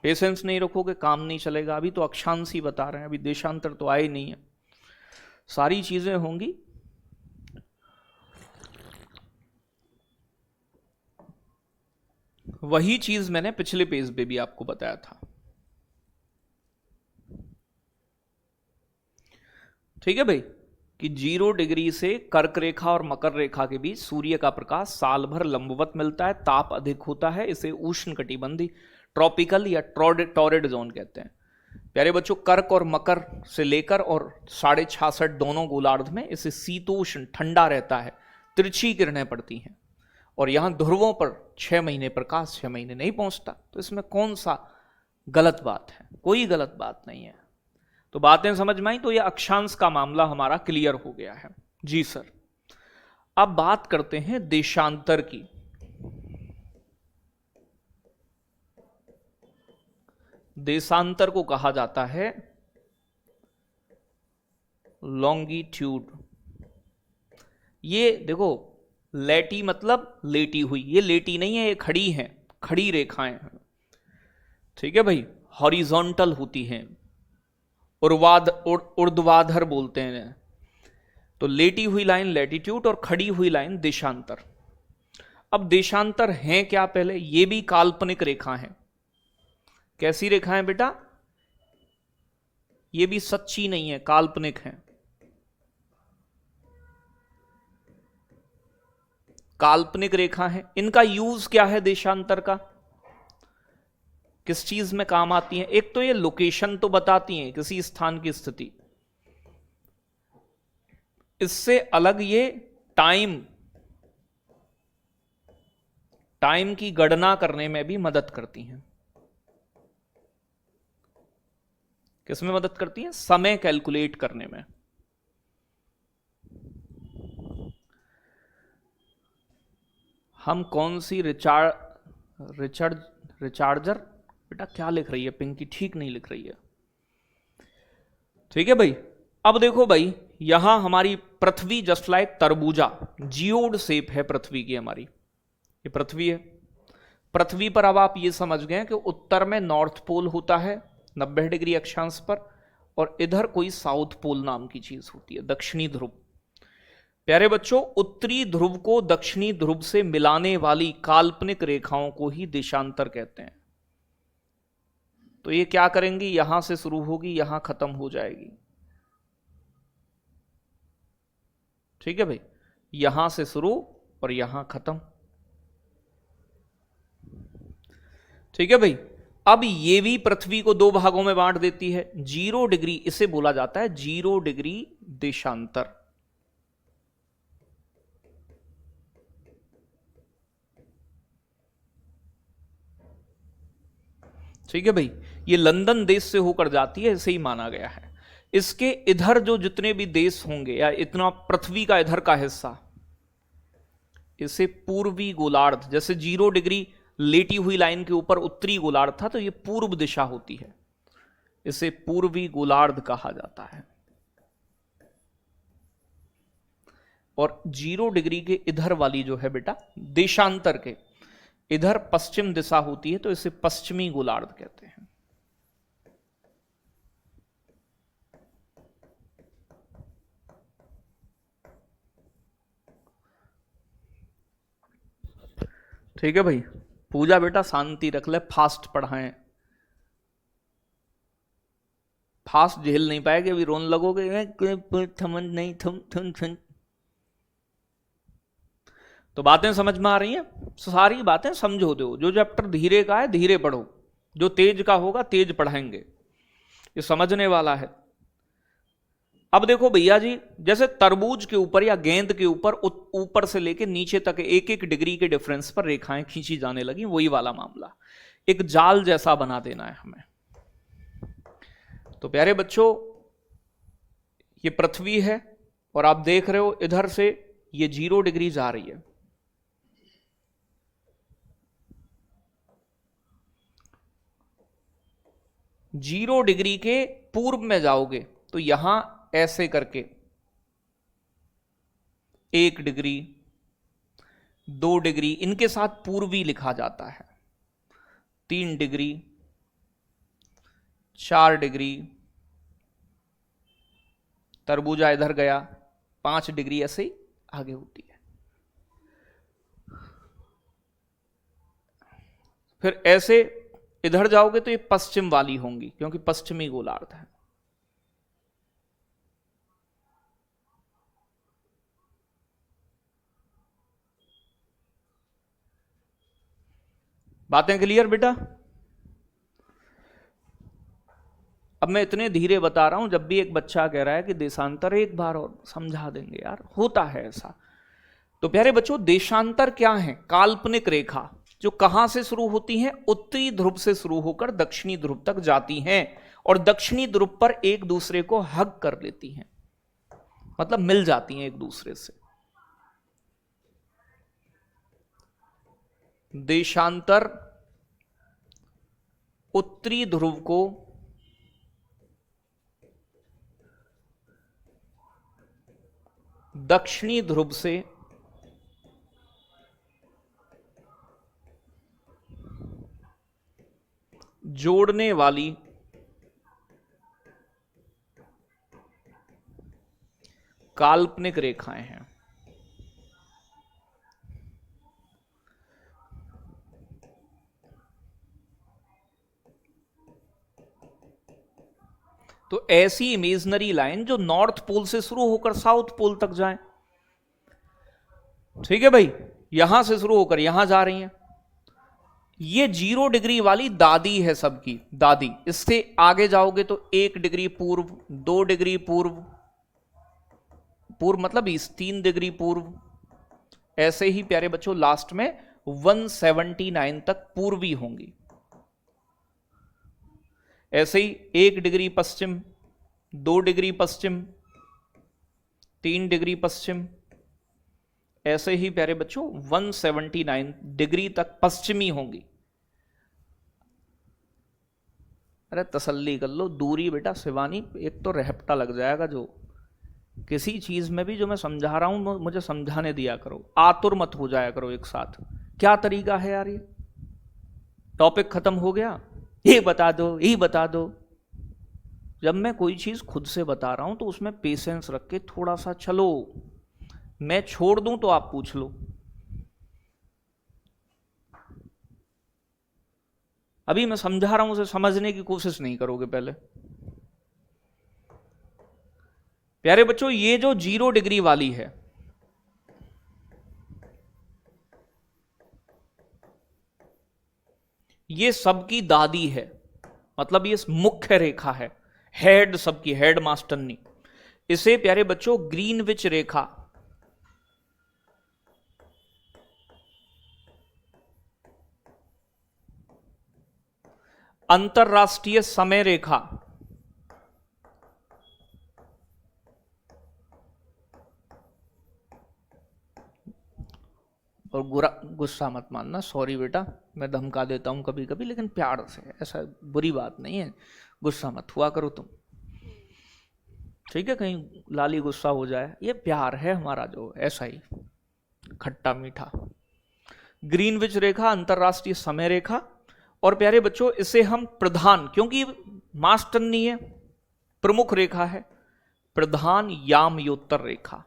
S1: पेशेंस नहीं रखोगे काम नहीं चलेगा। अभी तो अक्षांश ही बता रहे हैं, अभी देशांतर तो आए नहीं है, सारी चीजें होंगी। वही चीज मैंने पिछले पेज पे भी आपको बताया था। ठीक है भाई, कि 0 डिग्री से कर्क रेखा और मकर रेखा के बीच सूर्य का प्रकाश साल भर लंबवत मिलता है, ताप अधिक होता है, इसे उष्ण कटिबंधी ट्रॉपिकल या टॉरिड जोन कहते हैं। प्यारे बच्चों, कर्क और मकर से लेकर और 66.5 दोनों गोलार्ध में इसे शीतोष्ण ठंडा रहता है, तिरछी किरणें पड़ती हैं, और यहां ध्रुवों पर 6 महीने प्रकाश 6 महीने नहीं पहुंचता। तो इसमें कौन सा गलत बात है? कोई गलत बात नहीं है। तो बातें समझ में आई? तो यह अक्षांश का मामला हमारा क्लियर हो गया है। जी सर। अब बात करते हैं देशांतर की। देशांतर को कहा जाता है लॉन्गिट्यूड। ये देखो, लेटी मतलब लेटी हुई, ये लेटी नहीं है, ये खड़ी है, खड़ी रेखाएं हैं। ठीक है भाई, हॉरिजॉन्टल होती हैं, ऊर्ध्वाधर बोलते हैं। तो लेटी हुई लाइन लैटिट्यूड और खड़ी हुई लाइन देशांतर। अब देशांतर हैं क्या? पहले ये भी काल्पनिक रेखा हैं। कैसी रेखाएं बेटा? ये भी सच्ची नहीं है, काल्पनिक हैं। काल्पनिक रेखा है। इनका यूज क्या है देशांतर का? किस चीज में काम आती हैं? एक तो ये लोकेशन तो बताती हैं, किसी स्थान की स्थिति। इससे अलग ये टाइम की गणना करने में भी मदद करती हैं। किसमें मदद करती हैं? समय कैलकुलेट करने में। हम कौन सी रिचार्जर बेटा क्या लिख रही है पिंकी? ठीक नहीं लिख रही है। ठीक है भाई। अब देखो भाई, यहां हमारी पृथ्वी जस्ट लाइक तरबूजा, जियोड शेप है पृथ्वी की हमारी। ये पृथ्वी है। पृथ्वी पर अब आप ये समझ गए कि उत्तर में नॉर्थ पोल होता है 90 डिग्री अक्षांश पर, और इधर कोई साउथ पोल नाम की चीज होती है, दक्षिणी ध्रुव। प्यारे बच्चों, उत्तरी ध्रुव को दक्षिणी ध्रुव से मिलाने वाली काल्पनिक रेखाओं को ही देशांतर कहते हैं। तो ये क्या करेंगी? यहां से शुरू होगी, यहां खत्म हो जाएगी। ठीक है भाई, यहां से शुरू और यहां खत्म। ठीक है भाई। अब ये भी पृथ्वी को 2 भागों में बांट देती है। 0 डिग्री, इसे बोला जाता है 0 डिग्री देशांतर। ठीक है भाई, ये लंदन देश से होकर जाती है, इसे ही माना गया है। इसके इधर जो जितने भी देश होंगे, या इतना पृथ्वी का इधर का हिस्सा, इसे पूर्वी गोलार्ध, जैसे 0 डिग्री लेटी हुई लाइन के ऊपर उत्तरी गोलार्ध था, तो ये पूर्व दिशा होती है, इसे पूर्वी गोलार्ध कहा जाता है। और 0 डिग्री के इधर वाली जो है बेटा देशांतर के इधर पश्चिम दिशा होती है, तो इसे पश्चिमी गोलार्ध कहते हैं। ठीक है भाई। पूजा बेटा शांति रख ले, फास्ट पढ़ाएं। फास्ट झेल नहीं पाएगे, अभी रोन लगोगे, थमन नहीं थम थम थम। तो बातें समझ में आ रही हैं? सारी बातें समझो दो। जो चैप्टर धीरे का है धीरे पढ़ो, जो तेज का होगा तेज पढ़ाएंगे, ये समझने वाला है। अब देखो भैया जी, जैसे तरबूज के ऊपर या गेंद के ऊपर ऊपर से लेके नीचे तक 1-1 डिग्री के डिफरेंस पर रेखाएं खींची जाने लगी, वही वाला मामला। एक जाल जैसा बना देना है हमें। तो प्यारे बच्चों, ये पृथ्वी है और आप देख रहे हो इधर से ये 0 डिग्री जा रही है। जीरो डिग्री के पूर्व में जाओगे तो यहां ऐसे करके 1 डिग्री, 2 डिग्री, इनके साथ पूर्वी लिखा जाता है, 3 डिग्री, 4 डिग्री, तरबूजा इधर गया, 5 डिग्री, ऐसे ही आगे होती है। फिर ऐसे इधर जाओगे तो ये पश्चिम वाली होंगी, क्योंकि पश्चिमी गोलार्ध है। बातें क्लियर बेटा? अब मैं इतने धीरे बता रहा हूं, जब भी एक बच्चा कह रहा है कि देशांतर, एक बार और समझा देंगे यार, होता है ऐसा। तो प्यारे बच्चों, देशांतर क्या है? काल्पनिक रेखा जो कहां से शुरू होती हैं? उत्तरी ध्रुव से शुरू होकर दक्षिणी ध्रुव तक जाती हैं और दक्षिणी ध्रुव पर एक दूसरे को हग कर लेती हैं, मतलब मिल जाती हैं एक दूसरे से। देशांतर उत्तरी ध्रुव को दक्षिणी ध्रुव से जोड़ने वाली काल्पनिक रेखाएं हैं। तो ऐसी इमेजनरी लाइन जो नॉर्थ पोल से शुरू होकर साउथ पोल तक जाए, ठीक है भाई, यहां से शुरू होकर यहां जा रही हैं। ये 0 डिग्री वाली दादी है सबकी, दादी। इससे आगे जाओगे तो 1 डिग्री पूर्व, 2 डिग्री पूर्व, पूर्व मतलब ईस्ट, 3 डिग्री पूर्व, ऐसे ही प्यारे बच्चों लास्ट में 179 तक पूर्वी होंगी। ऐसे ही 1 डिग्री पश्चिम, 2 डिग्री पश्चिम, 3 डिग्री पश्चिम, ऐसे ही प्यारे बच्चों 179 डिग्री तक पश्चिमी होंगी। अरे तसल्ली कर लो, दूरी बेटा शिवानी, एक तो रहपटा लग जाएगा। जो किसी चीज में भी जो मैं समझा रहा हूं मुझे समझाने दिया करो, आतुर मत हो जाया करो एक साथ। क्या तरीका है यार, ये टॉपिक खत्म हो गया, ये बता दो, ये बता दो। जब मैं कोई चीज खुद से बता रहा हूं तो उसमें पेशेंस रख के थोड़ा सा चलो। मैं छोड़ दूं तो आप पूछ लो। अभी मैं समझा रहा हूं, उसे समझने की कोशिश नहीं करोगे पहले। प्यारे बच्चों, ये जो 0 डिग्री वाली है, ये सबकी दादी है, मतलब ये मुख्य रेखा है, हेड सबकी, हेड मास्टरनी। इसे प्यारे बच्चों ग्रीनविच रेखा, अंतरराष्ट्रीय समय रेखा, और गुस्सा मत मानना, सॉरी बेटा, मैं धमका देता हूं कभी कभी, लेकिन प्यार से, ऐसा बुरी बात नहीं है, गुस्सा मत हुआ करो तुम, ठीक है? कहीं लाली गुस्सा हो जाए, ये प्यार है हमारा जो, ऐसा ही खट्टा मीठा। ग्रीनविच रेखा अंतरराष्ट्रीय समय रेखा, और प्यारे बच्चों इसे हम प्रधान, क्योंकि मास्टर नहीं है, प्रमुख रेखा है, प्रधान यामयोत्तर रेखा,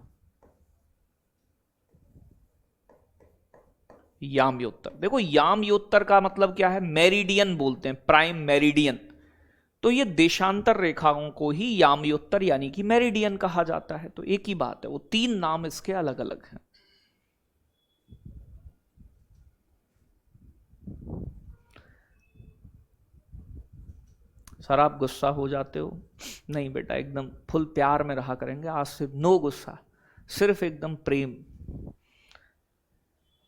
S1: यामयोत्तर। देखो यामयोत्तर का मतलब क्या है? मेरिडियन बोलते हैं, प्राइम मेरिडियन। तो ये देशांतर रेखाओं को ही यामयोत्तर यानी कि मेरिडियन कहा जाता है। तो एक ही बात है, वो 3 नाम इसके अलग अलग हैं। सर आप गुस्सा हो जाते हो? नहीं बेटा, एकदम फुल प्यार में रहा करेंगे आज से, नो गुस्सा, सिर्फ एकदम प्रेम।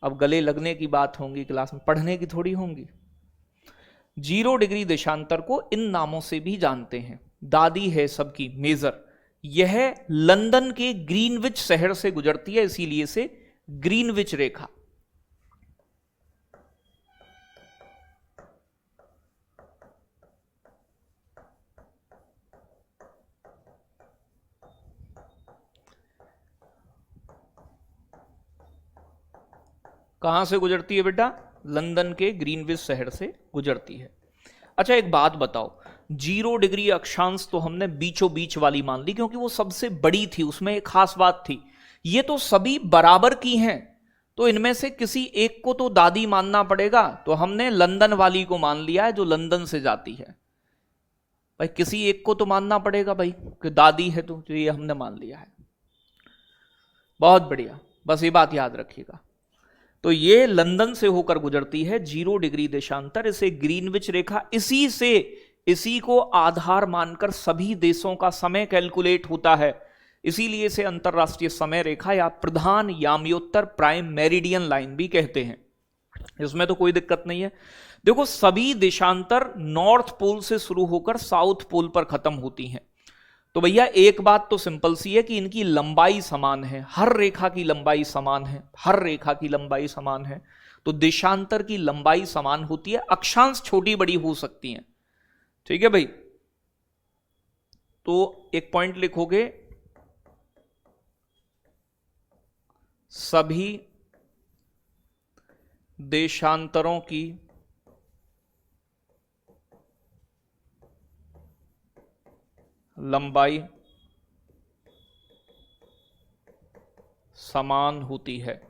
S1: अब गले लगने की बात होंगी क्लास में, पढ़ने की थोड़ी होंगी। 0 डिग्री देशांतर को इन नामों से भी जानते हैं, दादी है सबकी, मेजर। यह लंदन के ग्रीनविच शहर से गुजरती है, इसीलिए से ग्रीनविच रेखा। कहां से गुजरती है बेटा? लंदन के ग्रीनविच शहर से गुजरती है। अच्छा एक बात बताओ, 0 डिग्री अक्षांश तो हमने बीचों बीच वाली मान ली क्योंकि वो सबसे बड़ी थी, उसमें एक खास बात थी। ये तो सभी बराबर की हैं, तो इनमें से किसी एक को तो दादी मानना पड़ेगा, तो हमने लंदन वाली को मान लिया है जो लंदन से जाती है। भाई किसी एक को तो मानना पड़ेगा भाई, कि दादी है तो ये हमने मान लिया है। बहुत बढ़िया, बस ये बात याद रखिएगा। तो ये लंदन से होकर गुजरती है 0 डिग्री देशांतर, इसे ग्रीनविच रेखा, इसी को आधार मानकर सभी देशों का समय कैलकुलेट होता है, इसीलिए इसे अंतरराष्ट्रीय समय रेखा या प्रधान याम्योत्तर प्राइम मेरिडियन लाइन भी कहते हैं। इसमें तो कोई दिक्कत नहीं है। देखो सभी देशांतर नॉर्थ पोल से शुरू होकर साउथ पोल पर खत्म होती हैं। तो भैया एक बात तो सिंपल सी है कि इनकी लंबाई समान है, हर रेखा की लंबाई समान है, हर रेखा की लंबाई समान है। तो देशांतर की लंबाई समान होती है, अक्षांश छोटी बड़ी हो सकती हैं। ठीक है भाई, तो एक पॉइंट लिखोगे, सभी देशांतरों की लंबाई समान होती है।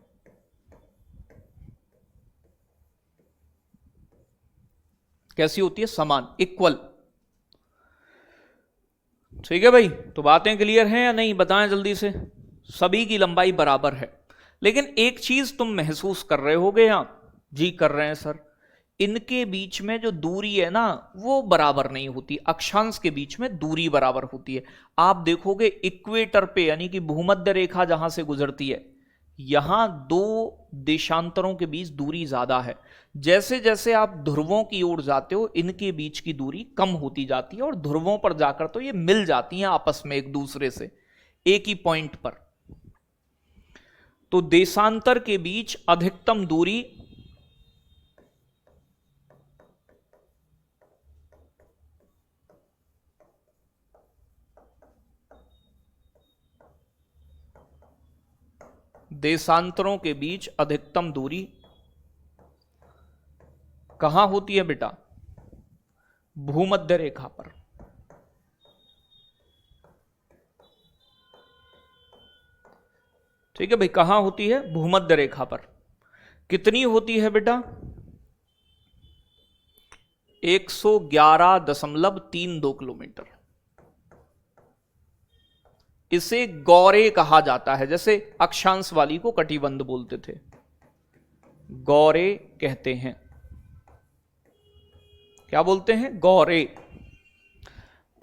S1: कैसी होती है? समान, इक्वल। ठीक है भाई, तो बातें क्लियर हैं या नहीं? बताएं जल्दी से। सभी की लंबाई बराबर है, लेकिन एक चीज तुम महसूस कर रहे होगे यहां, जी कर रहे हैं सर, इनके बीच में जो दूरी है ना वो बराबर नहीं होती, अक्षांश के बीच में दूरी बराबर होती है। आप देखोगे इक्वेटर पे यानी कि भूमध्य रेखा जहां से गुजरती है, यहां दो देशांतरों के बीच दूरी ज्यादा है। जैसे जैसे आप ध्रुवों की ओर जाते हो इनके बीच की दूरी कम होती जाती है, और ध्रुवों पर जाकर तो ये मिल जाती हैं आपस में एक दूसरे से एक ही पॉइंट पर। तो देशांतर के बीच अधिकतम दूरी देशांतरों के बीच अधिकतम दूरी कहां होती है बेटा? भूमध्य रेखा पर। ठीक है भाई, कहां होती है? भूमध्य रेखा पर। कितनी होती है बेटा? 111.32 किलोमीटर। इसे गौरे कहा जाता है, जैसे अक्षांश वाली को कटिबंध बोलते थे, गौरे कहते हैं। क्या बोलते हैं? गौरे।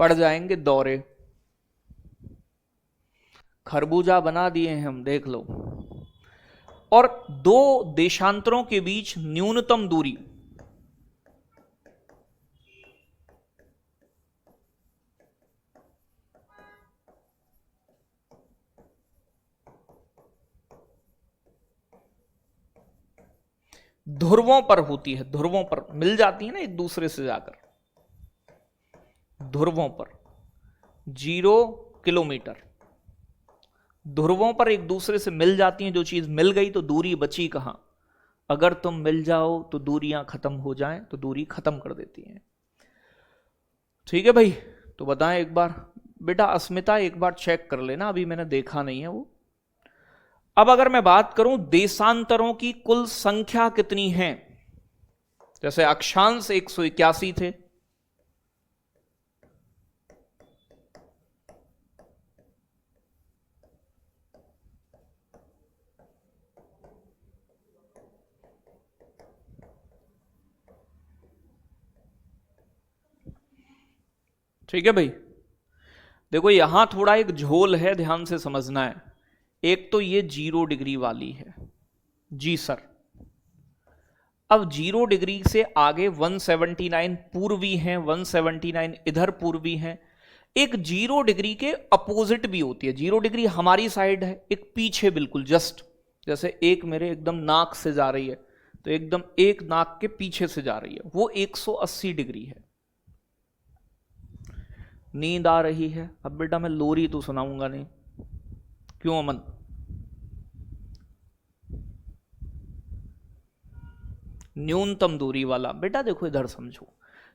S1: पड़ जाएंगे दौरे। खरबूजा बना दिए हैं हम, देख लो। और दो देशांतरों के बीच न्यूनतम दूरी ध्रुवों पर होती है, ध्रुवों पर मिल जाती है ना एक दूसरे से जाकर, ध्रुवों पर 0 किलोमीटर ध्रुवों पर एक दूसरे से मिल जाती हैं। जो चीज मिल गई तो दूरी बची कहां? अगर तुम मिल जाओ तो दूरियां खत्म हो जाएं तो दूरी खत्म कर देती हैं। ठीक है भाई, तो बताएं एक बार बेटा, अस्मिता एक बार चेक कर लेना, अभी मैंने देखा नहीं है वो। अब अगर मैं बात करूं देशांतरों की कुल संख्या कितनी है, जैसे अक्षांश 181 थे, ठीक है भाई। देखो यहां थोड़ा एक झोल है, ध्यान से समझना है। एक तो ये 0 डिग्री वाली है, जी सर। अब 0 डिग्री से आगे 179 पूर्वी हैं, 179 इधर पूर्वी हैं। एक 0 डिग्री के अपोजिट भी होती है। 0 डिग्री हमारी साइड है, एक पीछे बिल्कुल जस्ट, जैसे एक मेरे एकदम नाक से जा रही है तो एकदम एक नाक के पीछे से जा रही है, वो 180 डिग्री है। नींद आ रही है? अब बेटा मैं लोरी तो सुनाऊंगा नहीं, क्यों अमन? न्यूनतम दूरी वाला। बेटा देखो इधर समझो,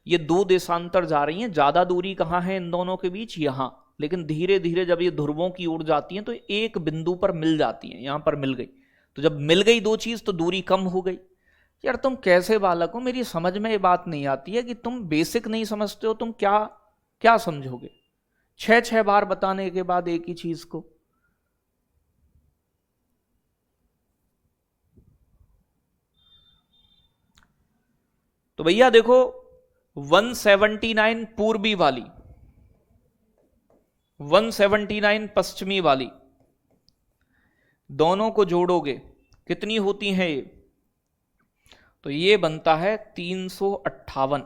S1: ये दो देशांतर जा रही हैं, ज्यादा दूरी कहाँ है इन दोनों के बीच, यहां, लेकिन धीरे धीरे जब ये ध्रुवों की ओर जाती हैं तो एक बिंदु पर मिल जाती हैं, यहां पर मिल गई, तो जब मिल गई दो चीज तो दूरी कम हो गई। यार तुम कैसे बालक हो, मेरी समझ में ये बात नहीं आती है कि तुम बेसिक नहीं समझते हो, तुम क्या क्या समझोगे 6 बार बताने के बाद एक ही चीज को। तो भैया देखो 179 पूर्वी वाली, 179 पश्चिमी वाली, दोनों को जोड़ोगे कितनी होती है ये, तो ये बनता है 358।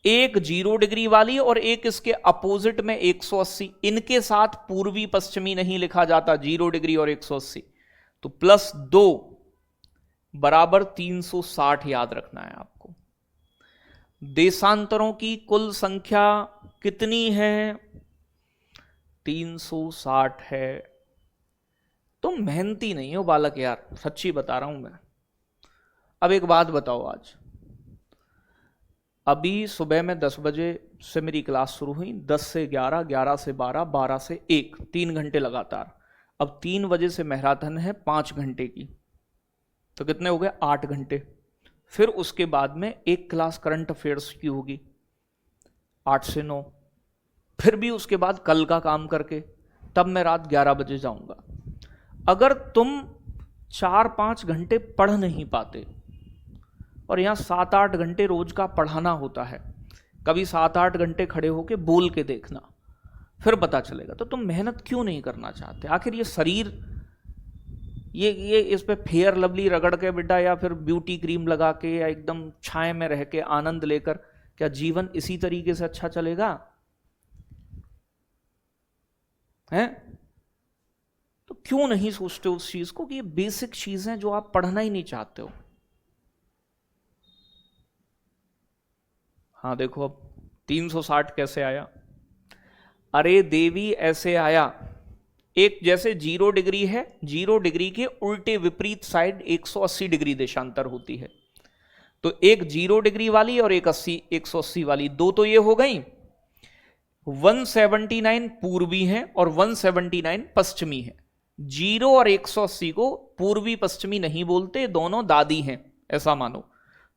S1: एक 0 डिग्री वाली और एक इसके अपोजिट में 180, इनके साथ पूर्वी पश्चिमी नहीं लिखा जाता, 0 डिग्री और 180, तो +2 बराबर 360 याद रखना है आपको। देशांतरों की कुल संख्या कितनी है, 360 है। तुम मेहनती नहीं हो बालक यार, सच्ची बता रहा हूं मैं। अब एक बात बताओ, आज अभी सुबह में 10 बजे से मेरी क्लास शुरू हुई, 10 से 11, 11 से 12, 12 से 1, 3 घंटे लगातार। अब 3 बजे से मैराथन है 5 घंटे की, तो कितने हो गए 8 घंटे। फिर उसके बाद में एक क्लास करंट अफेयर्स की होगी 8 से 9, फिर भी उसके बाद कल का काम करके तब मैं रात 11 बजे जाऊंगा। अगर तुम 4-5 घंटे पढ़ नहीं पाते, और यहां 7-8 घंटे रोज का पढ़ाना होता है, कभी 7-8 घंटे खड़े होके बोल के देखना, फिर पता चलेगा। तो तुम मेहनत क्यों नहीं करना चाहते? आखिर ये शरीर, ये इस पे फेयर लवली रगड़ के बेटा, या फिर ब्यूटी क्रीम लगा के, या एकदम छाए में रह के आनंद लेकर, क्या जीवन इसी तरीके से अच्छा चलेगा? हैं? तो क्यों नहीं सोचते उस चीज को कि ये बेसिक चीजें जो आप पढ़ना ही नहीं चाहते हो। हाँ देखो अब 360 कैसे आया? अरे देवी ऐसे आया, एक जैसे 0 डिग्री है, 0 डिग्री के उल्टे विपरीत साइड 180 डिग्री देशांतर होती है, तो एक 0 डिग्री वाली और एक 180 वाली, दो तो ये हो गई। 179 पूर्वी है और 179 पश्चिमी है। 0 और 180 को पूर्वी पश्चिमी नहीं बोलते, दोनों दादी हैं ऐसा मानो।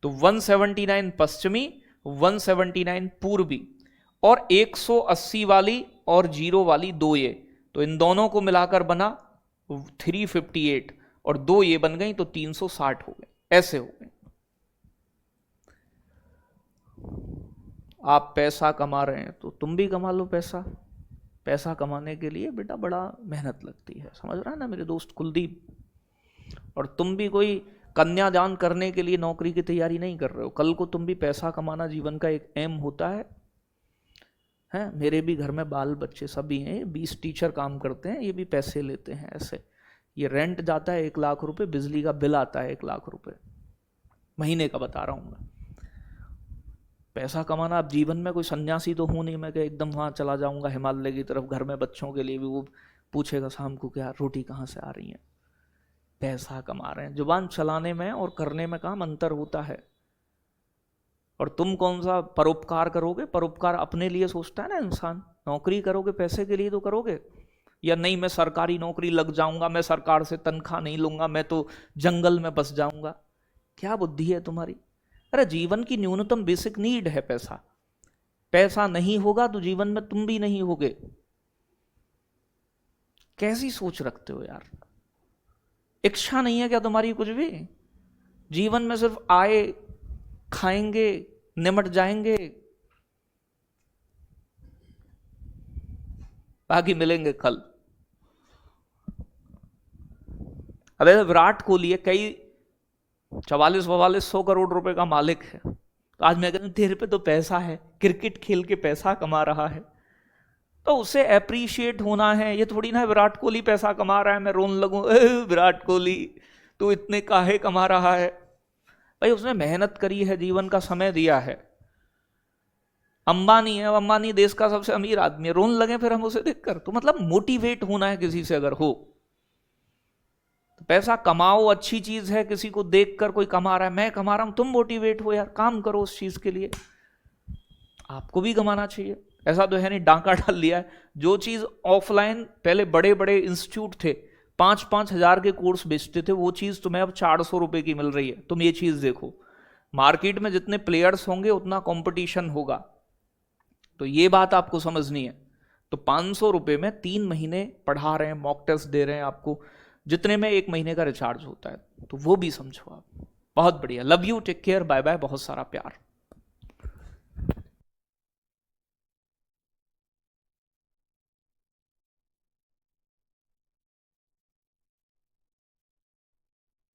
S1: तो 179 पश्चिमी, 179 पूर्वी, और 180 वाली और 0 वाली दो ये, तो इन दोनों को मिलाकर बना 358, और दो ये बन गई तो 360 हो गए, ऐसे हो गए। आप पैसा कमा रहे हैं तो तुम भी कमा लो पैसा। पैसा कमाने के लिए बेटा बड़ा मेहनत लगती है, समझ रहा है ना मेरे दोस्त कुलदीप? और तुम भी कोई कन्यादान करने के लिए नौकरी की तैयारी नहीं कर रहे हो, कल को तुम भी पैसा कमाना जीवन का एक एम होता है। हैं, मेरे भी घर में बाल बच्चे सभी हैं, 20 टीचर काम करते हैं, ये भी पैसे लेते हैं ऐसे। ये रेंट जाता है 1 लाख रुपए, बिजली का बिल आता है 1 लाख रुपए महीने का, बता रहा हूँ मैं। पैसा कमाना, अब जीवन में कोई सन्यासी तो हूँ नहीं मैं कि एकदम वहाँ चला जाऊँगा हिमालय की तरफ, घर में बच्चों के लिए भी वो पूछेगा शाम को क्या रोटी कहाँ से आ रही है। पैसा कमा रहे हैं, जुबान चलाने में और करने में काम अंतर होता है। और तुम कौन सा परोपकार करोगे? परोपकार अपने लिए सोचता है ना इंसान। नौकरी करोगे पैसे के लिए तो करोगे, या नहीं मैं सरकारी नौकरी लग जाऊंगा, मैं सरकार से तनख्वाह नहीं लूंगा, मैं तो जंगल में बस जाऊंगा। क्या बुद्धि है तुम्हारी? अरे जीवन की न्यूनतम बेसिक नीड है पैसा। पैसा नहीं होगा तो जीवन में तुम भी नहीं होगे। कैसी सोच रखते हो यार? इच्छा नहीं है क्या तुम्हारी कुछ भी? जीवन में सिर्फ आए, खाएंगे, निमट जाएंगे, बाकी मिलेंगे कल। अबे विराट कोहली है, कई 44-45 करोड़ रुपए का मालिक है, तो आज मैं कहता हूं तेरे पे तो पैसा है, क्रिकेट खेल के पैसा कमा रहा है, तो उसे अप्रिशिएट होना है। ये थोड़ी ना विराट कोहली पैसा कमा रहा है मैं रोन लगूं विराट कोहली तो इतने काहे कमा रहा है। भाई उसने मेहनत करी है, जीवन का समय दिया है। अंबानी है, अंबानी देश का सबसे अमीर आदमी है, रोन लगे फिर हम उसे देखकर? तो मतलब मोटिवेट होना है किसी से अगर हो तो पैसा कमाओ, अच्छी चीज है, किसी को देखकर कोई कमा रहा है, मैं कमा रहा हूं, तुम मोटिवेट हो यार, काम करो उस चीज के लिए, आपको भी कमाना चाहिए। ऐसा तो है नहीं डांका डाल लिया है। जो चीज ऑफलाइन पहले बड़े बड़े इंस्टीट्यूट थे 5-5 हजार के कोर्स बेचते थे, वो चीज तुम्हें अब 400 रुपए की मिल रही है। तुम ये चीज देखो, मार्केट में जितने प्लेयर्स होंगे उतना कंपटीशन होगा, तो ये बात आपको समझनी है। तो 500 रुपए में 3 महीने पढ़ा रहे हैं, मॉक टेस्ट दे रहे हैं आपको, जितने में 1 महीने का रिचार्ज होता है, तो वो भी समझो आप। बहुत बढ़िया, love you, take care, bye bye, बहुत सारा प्यार।